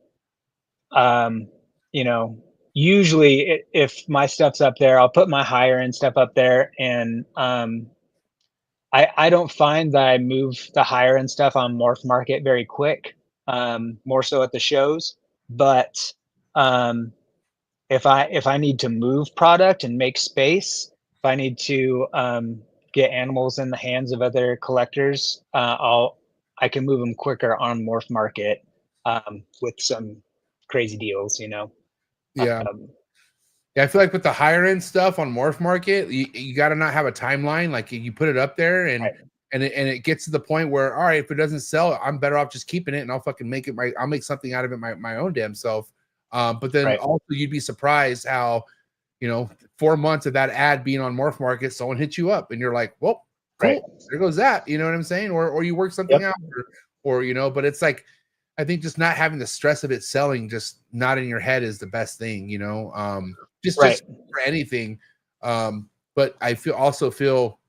S7: you know, usually if my stuff's up there, I'll put my higher end stuff up there. And I don't find that I move the higher end stuff on Morph Market very quick, more so at the shows. But if I need to move product and make space, if I need to get animals in the hands of other collectors, I can move them quicker on Morph Market with some crazy deals, you know.
S1: Yeah. I feel like with the higher end stuff on Morph Market, you got to not have a timeline. Like you put it up there and it gets to the point where, all right, if it doesn't sell, I'm better off just keeping it, and I'll fucking I'll make something out of it my own damn self. But then also you'd be surprised how, you know, 4 months of that ad being on Morph Market, someone hits you up and you're like, well, cool, there goes that. You know what I'm saying? Or you work something out, or you know, but it's like, I think just not having the stress of it selling, just not in your head, is the best thing, you know. Just for anything. But I also feel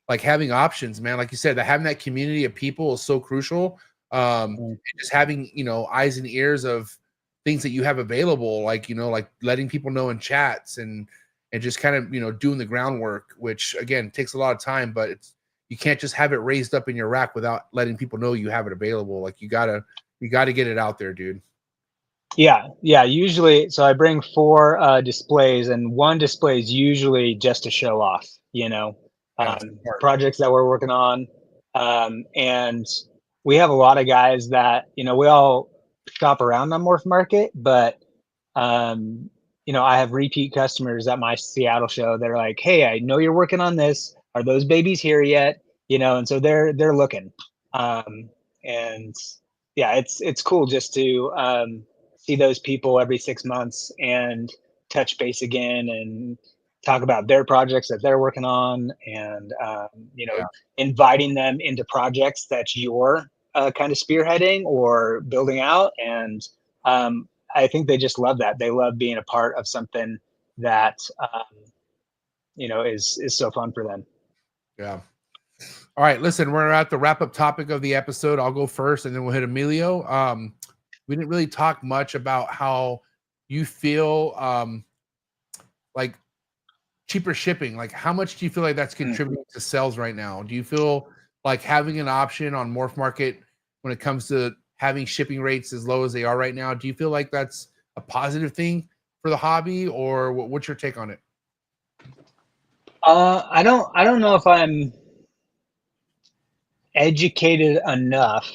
S1: like having options, man. Like you said, that having that community of people is so crucial. And just having, you know, eyes and ears of things that you have available, like, you know, like letting people know in chats and just kind of, you know, doing the groundwork, which again takes a lot of time, but you can't just have it raised up in your rack without letting people know you have it available. Like you gotta get it out there, dude.
S7: Yeah. Usually, so I bring 4 displays, and one display is usually just to show off, you know, projects that we're working on. And we have a lot of guys that, you know, we all shop around on Morph Market, but you know, I have repeat customers at my Seattle show. They're like, hey, I know you're working on this. Are those babies here yet? You know, and so they're looking. And yeah, it's cool just to see those people every 6 months and touch base again and talk about their projects that they're working on, and you know, inviting them into projects that you're kind of spearheading or building out. And I think they just love that. They love being a part of something that is so fun for them.
S1: Yeah. All right, listen, we're at the wrap-up topic of the episode. I'll go first, and then we'll hit Emilio. We didn't really talk much about how you feel like cheaper shipping. Like, how much do you feel like that's contributing to sales right now? Do you feel like having an option on Morph Market when it comes to having shipping rates as low as they are right now, do you feel like that's a positive thing for the hobby, or what's your take on it?
S7: I don't know if I'm educated enough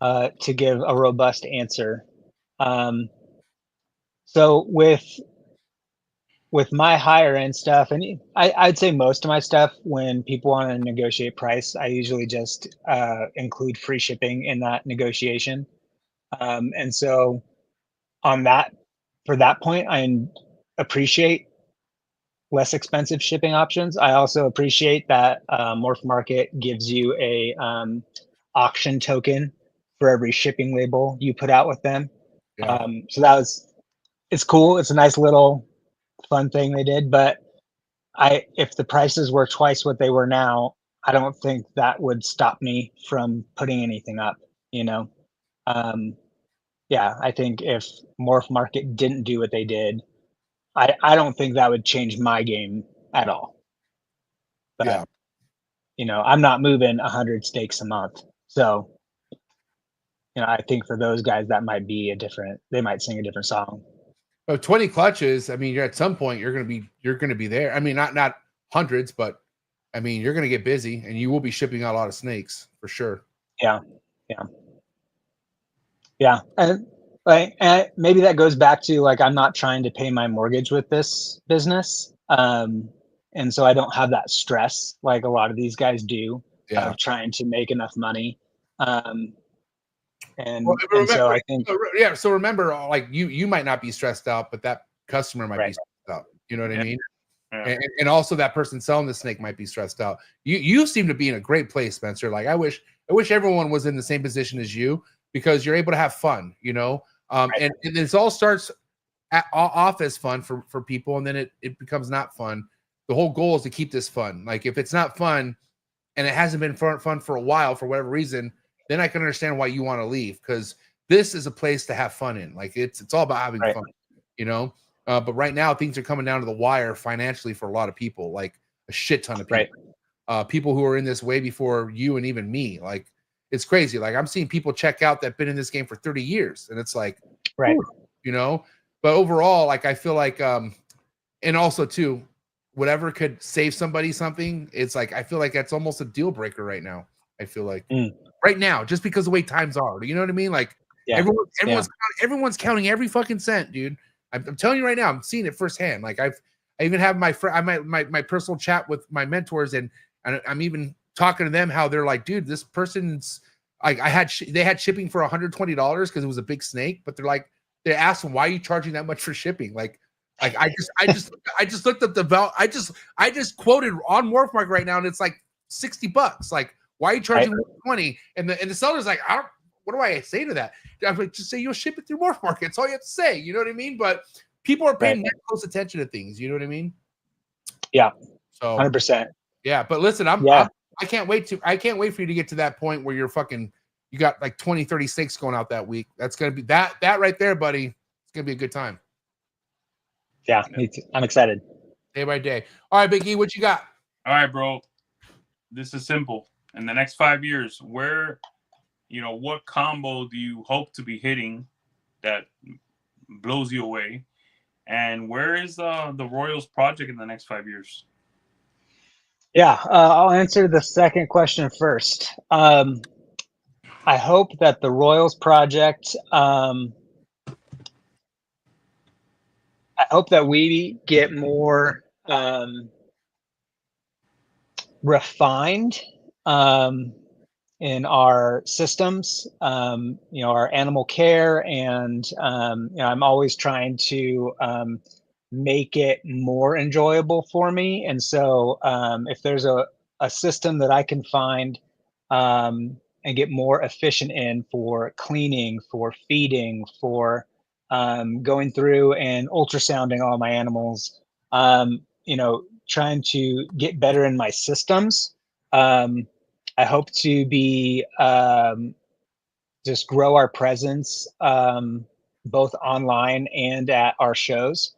S7: to give a robust answer. So with my higher end stuff, and I'd say most of my stuff, when people want to negotiate price, I usually just include free shipping in that negotiation. And so on that, for that point, I appreciate less expensive shipping options. I also appreciate that Morph Market gives you a auction token for every shipping label you put out with them.
S1: Yeah.
S7: So it's cool. It's a nice little fun thing they did, but if the prices were twice what they were now, I don't think that would stop me from putting anything up, yeah, I think if Morph Market didn't do what they did, I don't think that would change my game at all. But
S1: Yeah.
S7: I'm not moving 100 steaks a month. So, I think for those guys that might be they might sing a different song.
S1: 20 clutches, I mean, you're at some point you're gonna be there. I mean, not hundreds, but I mean, you're gonna get busy and you will be shipping out a lot of snakes for sure.
S7: Yeah. And maybe that goes back to, like, I'm not trying to pay my mortgage with this business. And so I don't have that stress like a lot of these guys do of trying to make enough money. So I think,
S1: so remember, like, you might not be stressed out, but that customer might be stressed out. You know what I mean? Yeah. And also that person selling the snake might be stressed out. You seem to be in a great place, Spencer. Like, I wish everyone was in the same position as you, because you're able to have fun, and this all starts off as fun for people, and then it becomes not fun. The whole goal is to keep this fun. Like, if it's not fun and it hasn't been fun for a while for whatever reason, then I can understand why you want to leave, because this is a place to have fun in. Like, it's all about having fun, but right now things are coming down to the wire financially for a lot of people, like a shit ton of people. People who are in this way before you and even me. Like, it's crazy. Like, I'm seeing people check out that've been in this game for 30 years, and it's like, but overall, like, I feel like, and also too, whatever could save somebody something, it's like, I feel like that's almost a deal breaker right now. I feel like right now, just because of the way times are, you know what I mean? Like, everyone's counting every fucking cent, dude. I'm telling you right now, I'm seeing it firsthand. Like, I even have my personal chat with my mentors, and I'm even talking to them how they're like, dude, this person's like, they had shipping for $120 because it was a big snake, but they asked them, why are you charging that much for shipping? Like I just looked up the value. I just quoted on Morph Market right now, and it's like $60. Like, why are you charging $120? And the seller's like, what do I say to that? I'm like, just say you'll ship it through Morph Market. That's all you have to say. You know what I mean? But people are paying close attention to things. You know what I mean?
S7: Yeah.
S1: So
S7: 100%.
S1: Yeah, but listen, I can't wait for you to get to that point where you got like 20, 36 going out that week. That's gonna be that right there, buddy. It's gonna be a good time.
S7: Yeah, me too. I'm excited.
S1: Day by day. All right, Big E, what you got?
S3: All right, bro. This is simple. In the next 5 years, what combo do you hope to be hitting that blows you away? And where is the Royals project in the next 5 years?
S7: Yeah, I'll answer the second question first. I hope that the Royals project, I hope that we get more refined in our systems, our animal care, and I'm always trying to make it more enjoyable for me. And so if there's a system that I can find and get more efficient in for cleaning, for feeding, for going through and ultrasounding all my animals, trying to get better in my systems. I hope to be just grow our presence both online and at our shows.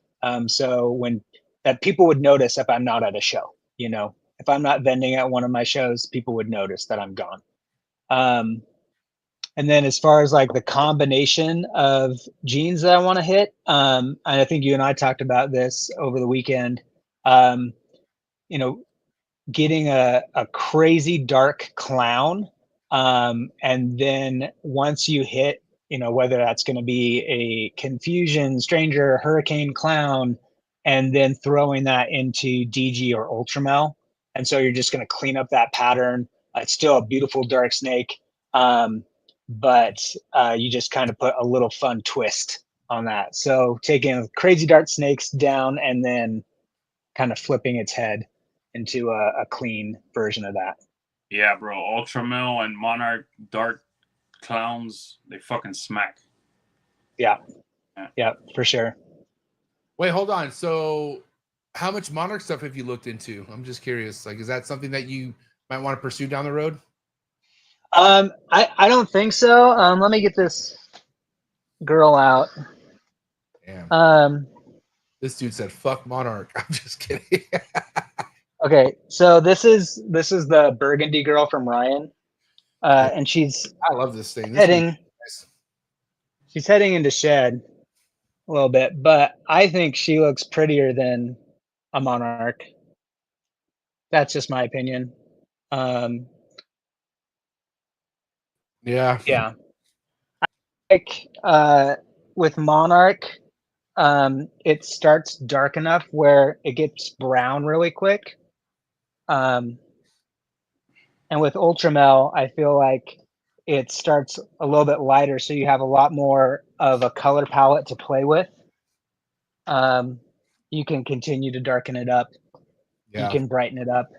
S7: So that people would notice if I'm not at a show, if I'm not vending at one of my shows, people would notice that I'm gone. And then as far as like the combination of genes that I want to hit, and I think you and I talked about this over the weekend, getting a crazy dark clown. And then once you hit, whether that's going to be a confusion, stranger, hurricane, clown, and then throwing that into DG or Ultramel. And so you're just going to clean up that pattern. It's still a beautiful dark snake. But you just kind of put a little fun twist on that. So taking crazy dark snakes down and then kind of flipping its head into a clean version of that.
S3: Yeah, bro. Ultramel and Monarch Dark Clowns, they fucking smack.
S7: Yeah, for sure.
S1: Wait, hold on. So how much Monarch stuff have you looked into? I'm just curious. Like, is that something that you might want to pursue down the road?
S7: I don't think so. Let me get this girl out.
S1: Damn. This dude said, "Fuck Monarch." I'm just kidding.
S7: Okay, so this is the burgundy girl from Ryan, and
S1: I love this thing.
S7: She's heading into shed a little bit, but I think she looks prettier than a Monarch. That's just my opinion.
S1: Yeah.
S7: Like with Monarch, it starts dark enough where it gets brown really quick. And with Ultramel, I feel like it starts a little bit lighter, so you have a lot more of a color palette to play with. You can continue to darken it up.
S1: Yeah.
S7: You can brighten it up.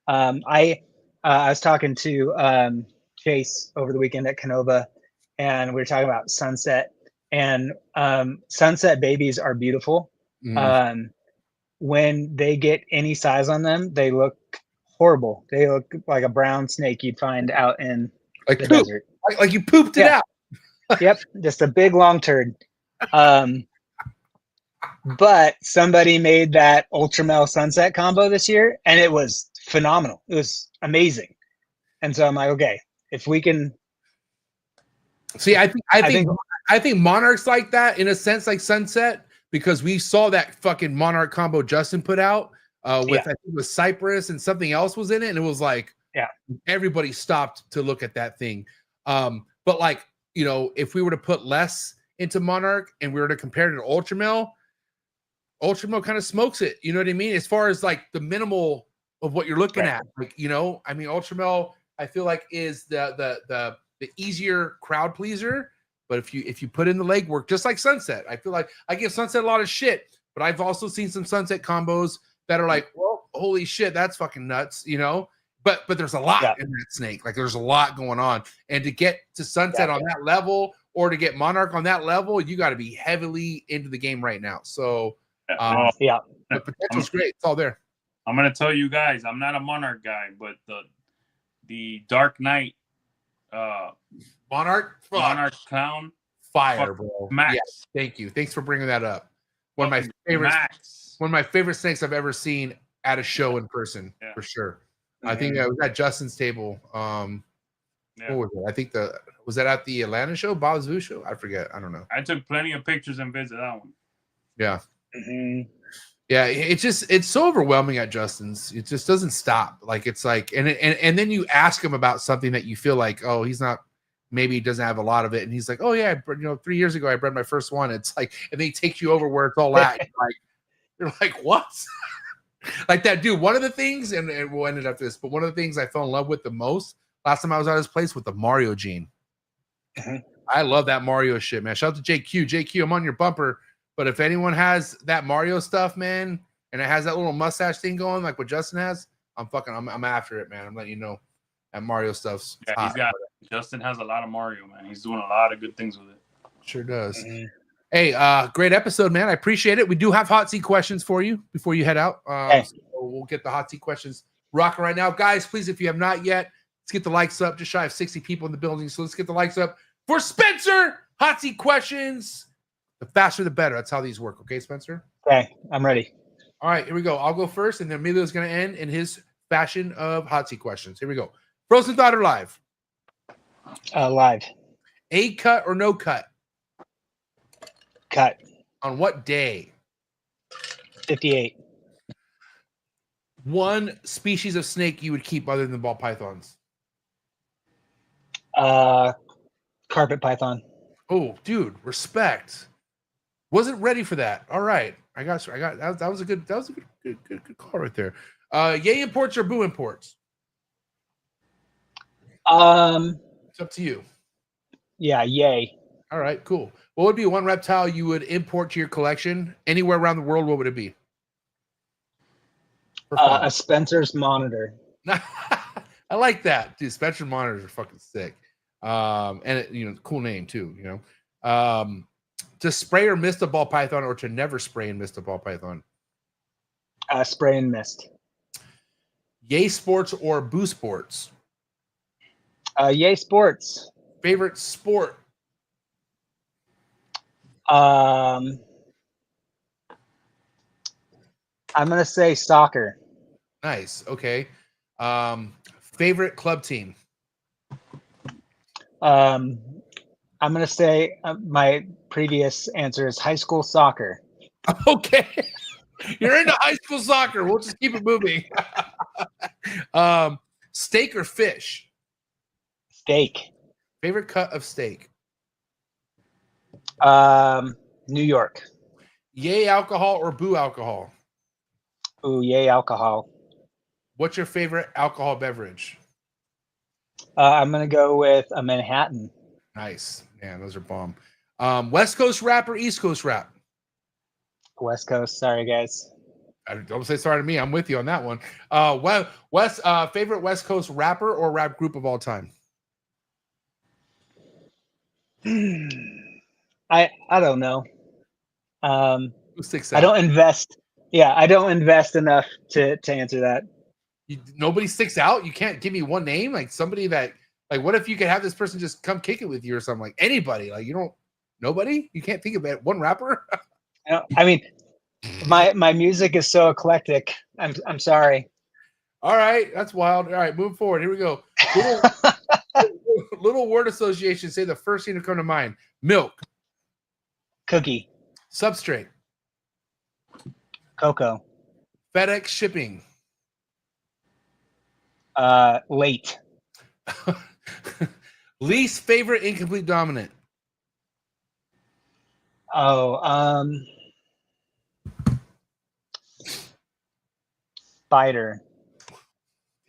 S7: I was talking to Chase over the weekend at Canova, and we were talking about sunset. And sunset babies are beautiful. When they get any size on them, they look horrible. They look like a brown snake you'd find out in the desert.
S1: Like you pooped it out.
S7: Yep, just a big long turd. But somebody made that Ultramel sunset combo this year, and it was phenomenal. It was amazing. And so I'm like, okay, if we can
S1: see, I think Monarch's like that in a sense, like sunset, because we saw that fucking Monarch combo Justin put out with I think it was Cypress and something else was in it, and it was like everybody stopped to look at that thing. But like, if we were to put less into Monarch and we were to compare it to Ultramel kind of smokes it. You know what I mean? As far as like the minimal of what you're looking at, like, I mean, Ultramel, I feel like is the easier crowd pleaser. But if you put in the legwork, just like Sunset, I feel like I give Sunset a lot of shit, but I've also seen some Sunset combos that are like, well, holy shit, that's fucking nuts, But there's a lot in that snake. Like there's a lot going on, and to get to Sunset on that level, or to get Monarch on that level, you got to be heavily into the game right now. So the potential's great. It's all there.
S3: I'm gonna tell you guys, I'm not a Monarch guy, but the Dark Knight
S1: Monarch
S3: clown
S1: fire, bro.
S3: Max.
S1: Yes, thank you. Thanks for bringing that up. One of my favorite snakes I've ever seen at a show in person, for sure. I think I was at Justin's table. What was it? I think was that at the Atlanta show, Bob's Vu show? I forget. I don't know.
S3: I took plenty of pictures and visited that one.
S1: Yeah. Yeah, it's so overwhelming at Justin's. It just doesn't stop. Like it's like, and then you ask him about something that you feel like, oh, he's not, maybe he doesn't have a lot of it, and he's like, oh yeah, 3 years ago I bred my first one. It's like, and they take you over where it's all at. You're like, what? Like that dude. One of the things, and we'll end it after this, but one of the things I fell in love with the most last time I was at his place with the Mario gene. I love that Mario shit, man. Shout out to JQ. JQ, I'm on your bumper. But if anyone has that Mario stuff, man, and it has that little mustache thing going, like what Justin has, I'm after it, man. I'm letting you know that Mario stuff's hot.
S3: Justin has a lot of Mario, man. He's doing a lot of good things with it.
S1: Sure does. Hey, great episode, man. I appreciate it. We do have hot seat questions for you before you head out. So we'll get the hot seat questions rocking right now. Guys, please, if you have not yet, let's get the likes up. Just shy of 60 people in the building. So let's get the likes up for Spencer. Hot seat questions. The faster, the better. That's how these work. Okay, Spencer?
S7: Okay, I'm ready.
S1: All right, here we go. I'll go first, and then Emilio's going to end in his fashion of hot seat questions. Here we go. Frozen Thought or live?
S7: Live.
S1: A cut or no cut?
S7: Cut.
S1: On what day?
S7: 58.
S1: One species of snake you would keep other than ball pythons?
S7: Carpet python.
S1: Oh, dude, respect. Wasn't ready for that. All right, I got that was a good call right there. Yay imports or boo imports? It's up to you.
S7: Yeah, yay.
S1: All right, cool. What would be one reptile you would import to your collection anywhere around the world? What would it be?
S7: A Spencer's monitor.
S1: I like that, dude. Spencer monitors are fucking sick. And it, cool name too. To spray or mist a ball python, or to never spray and mist a ball python?
S7: Spray and mist.
S1: Yay sports or boo sports?
S7: Yay sports.
S1: Favorite sport?
S7: I'm gonna say soccer.
S1: Nice. Okay. Favorite club team?
S7: I'm gonna say my previous answer is high school soccer.
S1: Okay. You're into high school soccer. We'll just keep it moving. Steak or fish?
S7: Steak.
S1: Favorite cut of steak?
S7: New York.
S1: Yay alcohol or boo alcohol?
S7: Ooh, yay alcohol.
S1: What's your favorite alcohol beverage?
S7: I'm gonna go with a Manhattan.
S1: Nice. Man, those are bomb. West Coast rap or East Coast rap?
S7: West Coast. Sorry, guys.
S1: Don't say sorry to me. I'm with you on that one. Favorite West Coast rapper or rap group of all time?
S7: I don't know.
S1: Who sticks out?
S7: I don't invest. Yeah, I don't invest enough to answer that.
S1: Nobody sticks out. You can't give me one name, like somebody that, like, what if you could have this person just come kick it with you or something? Like anybody, like nobody. You can't think of it. One rapper.
S7: I mean, my music is so eclectic. I'm sorry.
S1: All right, that's wild. All right, move forward. Here we go. Little word association. Say the first thing to come to mind. Milk.
S7: Cookie.
S1: Substrate.
S7: Coco.
S1: FedEx shipping.
S7: Late.
S1: Least favorite incomplete dominant.
S7: Spider.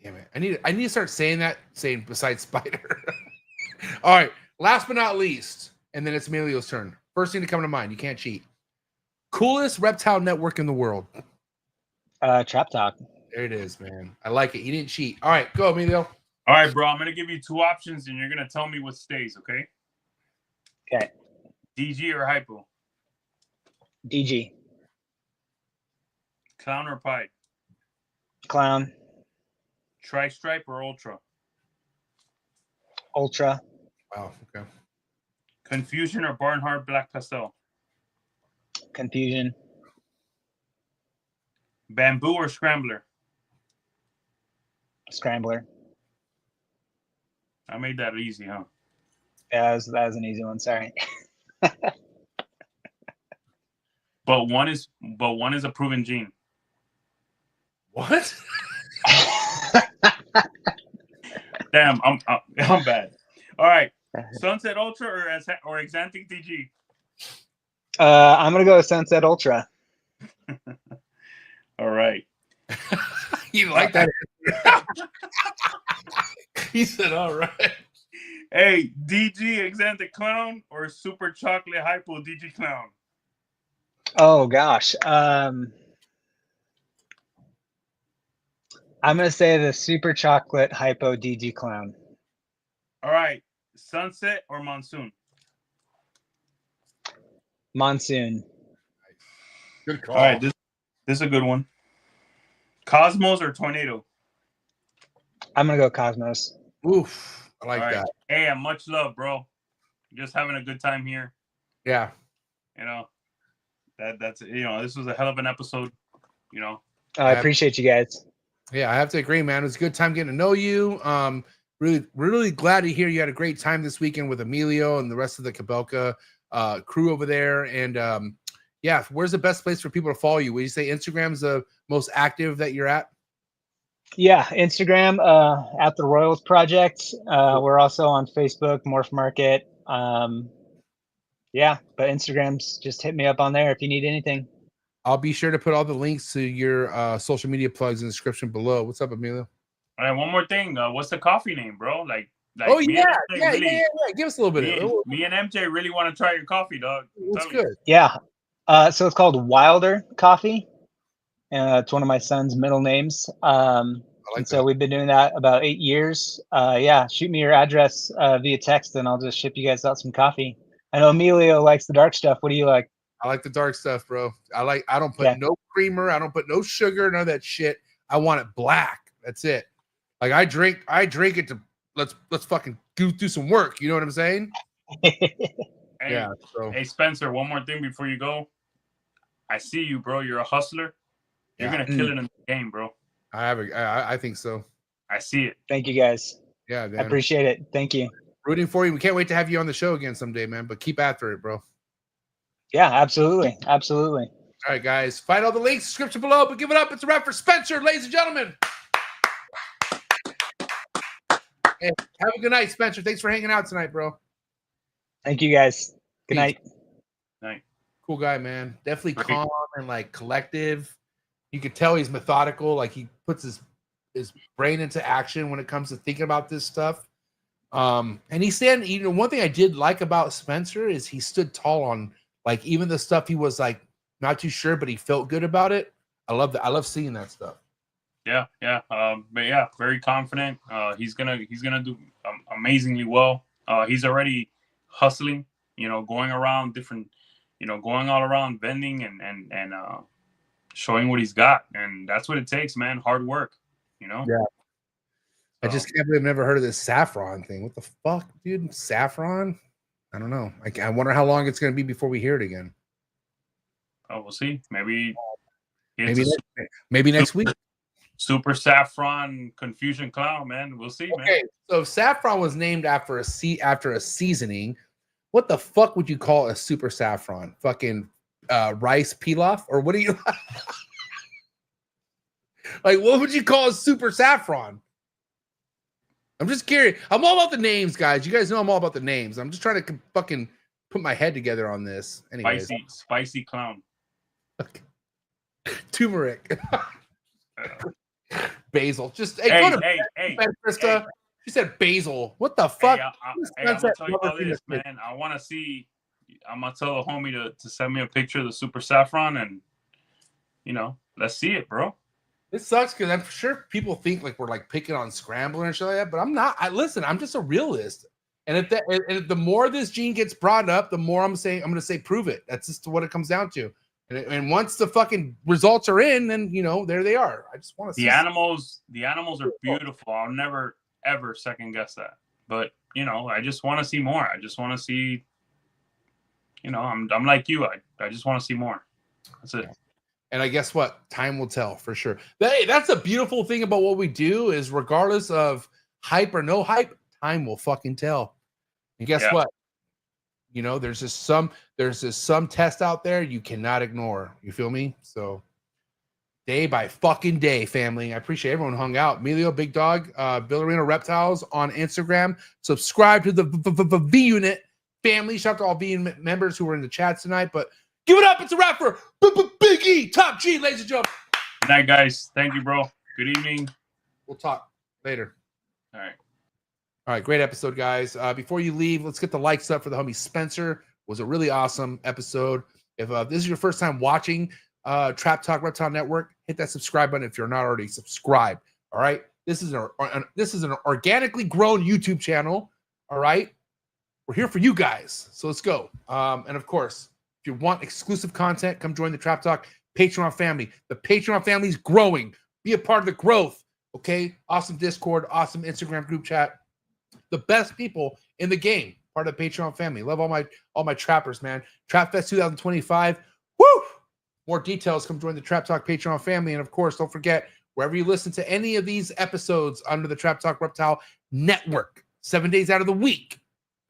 S1: Damn it. I need to start saying besides spider. All right. Last but not least, and then it's Emilio's turn. First thing to come to mind. You can't cheat. Coolest reptile network in the world.
S7: Trap Talk.
S1: There it is, man. I like it. You didn't cheat. All right, go, Emilio.
S3: All right, bro. I'm gonna give you two options, and you're gonna tell me what stays. Okay.
S7: Okay.
S3: DG or hypo?
S7: DG.
S3: Clown or pied?
S7: Clown.
S3: Tri-stripe or ultra?
S7: Ultra.
S1: Wow. Okay.
S3: Confusion or Barnhart black pastel?
S7: Confusion.
S3: Bamboo or scrambler?
S7: Scrambler.
S3: I made that easy, huh?
S7: Yeah, that was an easy one. Sorry.
S3: But one is a proven gene.
S1: What?
S3: Damn, I'm bad. All right, Sunset Ultra or Exantic DG?
S7: I'm gonna go with Sunset Ultra.
S3: All right.
S1: You like that? He said, "All right."
S3: Hey, DG Exantic Clown or Super Chocolate Hypo DG Clown?
S7: Oh gosh. I'm gonna say the Super Chocolate Hypo DG Clown.
S3: All right, Sunset or Monsoon?
S7: Monsoon.
S1: Good call.
S3: All right, this is a good one. Cosmos or Tornado?
S7: I'm gonna go Cosmos.
S1: Oof, I like
S3: All right.
S1: that.
S3: Hey, much love, bro. Just having a good time here.
S1: Yeah.
S3: You know, that's this was a hell of an episode. You know,
S7: I appreciate you guys.
S1: Yeah, I have to agree, man. It was a good time getting to know you. Really glad to hear you had a great time this weekend with Emilio and the rest of the Cabelka crew over there. And yeah, where's the best place for people to follow you? Would you say Instagram's the most active that you're at?
S7: Yeah, Instagram at the Royals Project. We're also on Facebook, Morph Market. Yeah, but Instagram's just hit me up on there if you need anything.
S1: I'll be sure to put all the links to your social media plugs in the description below. What's up, Emilio?
S3: all right. One more thing. What's the coffee name, bro? Like
S1: Oh
S3: me
S1: yeah,
S3: and MJ
S1: yeah. Give us a little bit.
S3: Me and MJ really want to try your coffee, dog.
S1: It's good.
S7: Yeah. So it's called Wilder Coffee. It's one of my son's middle names. And so we've been doing that about 8 years. Yeah, shoot me your address via text, and I'll just ship you guys out some coffee. I know Emilio likes the dark stuff. What do you like?
S1: I like the dark stuff, bro. I don't put no creamer. I don't put no sugar, none of that shit. I want it black. That's it. Like I drink it to let's fucking do some work. You know what I'm saying?
S3: Yeah. So. Hey Spencer, one more thing before you go. I see you, bro. You're a hustler. You're gonna kill it in the game, bro.
S1: I think so.
S3: I see it.
S7: Thank you guys.
S1: Yeah, man.
S7: I appreciate it. Thank you.
S1: Rooting for you. We can't wait to have you on the show again someday, man. But keep after it, bro.
S7: Yeah, absolutely. Absolutely.
S1: All right, guys. Find all the links, description below, but give it up. It's a wrap for Spencer, ladies and gentlemen. Hey, have a good night, Spencer. Thanks for hanging out tonight, bro.
S7: Thank you, guys. Good night.
S3: Night.
S1: Cool guy, man. Definitely calm and like collective. You could tell he's methodical. Like he puts his brain into action when it comes to thinking about this stuff. And he's standing, one thing I did like about Spencer is he stood tall on like even the stuff he was like not too sure, but he felt good about it. I love that. I love seeing that stuff.
S3: Yeah. But yeah, very confident. He's gonna do amazingly well. He's already hustling, going around different, going all around vending and showing what he's got. And that's what it takes, man. Hard work, Yeah.
S1: I just can't believe I've never heard of this saffron thing. What the fuck, dude? Saffron? I don't know. I wonder how long it's going to be before we hear it again.
S3: Oh, we'll see. Maybe
S1: next week.
S3: Super Saffron Confusion Clown, man. We'll see, man.
S1: So if saffron was named after a seasoning, what the fuck would you call a super saffron? Fucking rice pilaf? Or what do you like? What would you call a super saffron? I'm just curious. I'm all about the names, guys. You guys know I'm all about the names. I'm just trying to fucking put my head together on this. Anyways.
S3: Spicy clown.
S1: Turmeric. Basil. Just
S3: hey,
S1: Krista. She said basil. What the fuck?
S3: I'm gonna tell you all this, man. I want to see. I'm gonna tell the homie to send me a picture of the super saffron, and let's see it, bro.
S1: It sucks because I'm sure people think like we're like picking on scrambler and shit like that, but I'm not. Listen, I'm just a realist. And if the more this gene gets brought up, the more I'm gonna say prove it. That's just what it comes down to. And once the fucking results are in, then there they are. I just want to see
S3: the animals. The animals are beautiful. I'll never ever second guess that. But I just want to see more. I just want to see. I'm like you. I just want to see more. That's it.
S1: And I guess what? Time will tell for sure. Hey, that's a beautiful thing about what we do is regardless of hype or no hype, time will fucking tell. And guess what? There's just some test out there you cannot ignore. You feel me? So day by fucking day, family. I appreciate everyone who hung out. Emilio, Big Dog, Villarino Reptiles on Instagram. Subscribe to the V Unit family. Shout out to all V Unit members who were in the chat tonight. But give it up. It's a wrap for Big E, Top G, ladies and gentlemen.
S3: Good night, guys. Thank you, bro. Good evening.
S1: We'll talk later.
S3: All right.
S1: All right, great episode, guys. Before you leave, let's get the likes up for the homie Spencer. It was a really awesome episode. If this is your first time watching Trap Talk Reptile Network, hit that subscribe button if you're not already subscribed. All right, this is an organically grown YouTube channel. All right, we're here for you guys, so let's go. And of course, If you want exclusive content, come join the Trap Talk Patreon family. The Patreon family is growing. Be a part of the growth. Okay, awesome Discord, awesome Instagram group chat. The best people in the game, part of the Patreon family. Love all my trappers, man. Trap Fest 2025. Woo! More details, come join the Trap Talk Patreon family. And of course, don't forget, wherever you listen to any of these episodes under the Trap Talk Reptile Network, 7 days out of the week,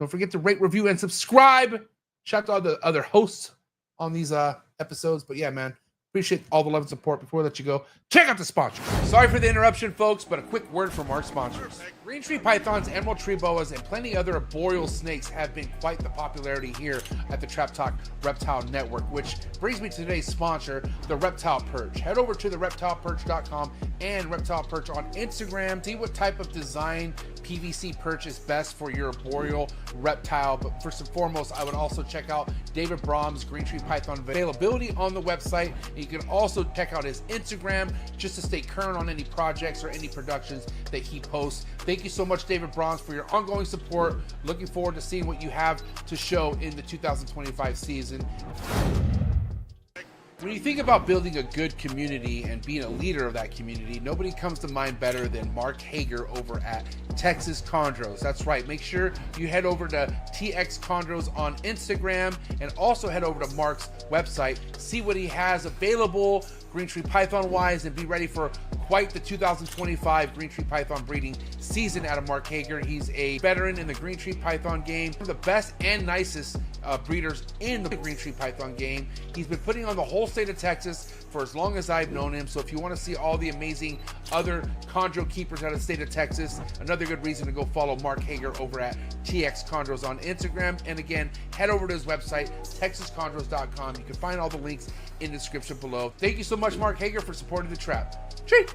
S1: don't forget to rate, review, and subscribe. Shout out to all the other hosts on these episodes. But yeah, man, appreciate all the love and support. Before I let you go, check out the sponsors. Sorry for the interruption, folks, but a quick word from our sponsors. Green tree pythons, emerald tree boas, and plenty other arboreal snakes have been quite the popularity here at the Trap Talk Reptile Network, which brings me to today's sponsor, the Reptile Perch. Head over to the reptileperch.com and Reptile Perch on Instagram. See what type of design PVC perch is best for your arboreal reptile. But first and foremost, I would also check out David Brom's Green Tree Python availability on the website. And you can also check out his Instagram just to stay current on any projects or any productions that he posts. Thank you so much, David Broms, for your ongoing support. Looking forward to seeing what you have to show in the 2025 season. When you think about building a good community and being a leader of that community, nobody comes to mind better than Mark Hager over at Texas Chondros. That's right. Make sure you head over to TX Chondros on Instagram and also head over to Mark's website. See what he has available Green Tree Python wise, and be ready for quite the 2025 Green Tree Python breeding season out of Mark Hager. He's a veteran in the Green Tree Python game, one of the best and nicest breeders in the Green Tree Python game. He's been putting on the whole state of Texas for as long as I've known him. So if you want to see all the amazing other chondro keepers out of the state of Texas, another good reason to go follow Mark Hager over at TX Chondros on Instagram. And again, head over to his website, texaschondros.com. You can find all the links in the description below. Thank you so much, Mark Hager, for supporting the Trap. Cheers.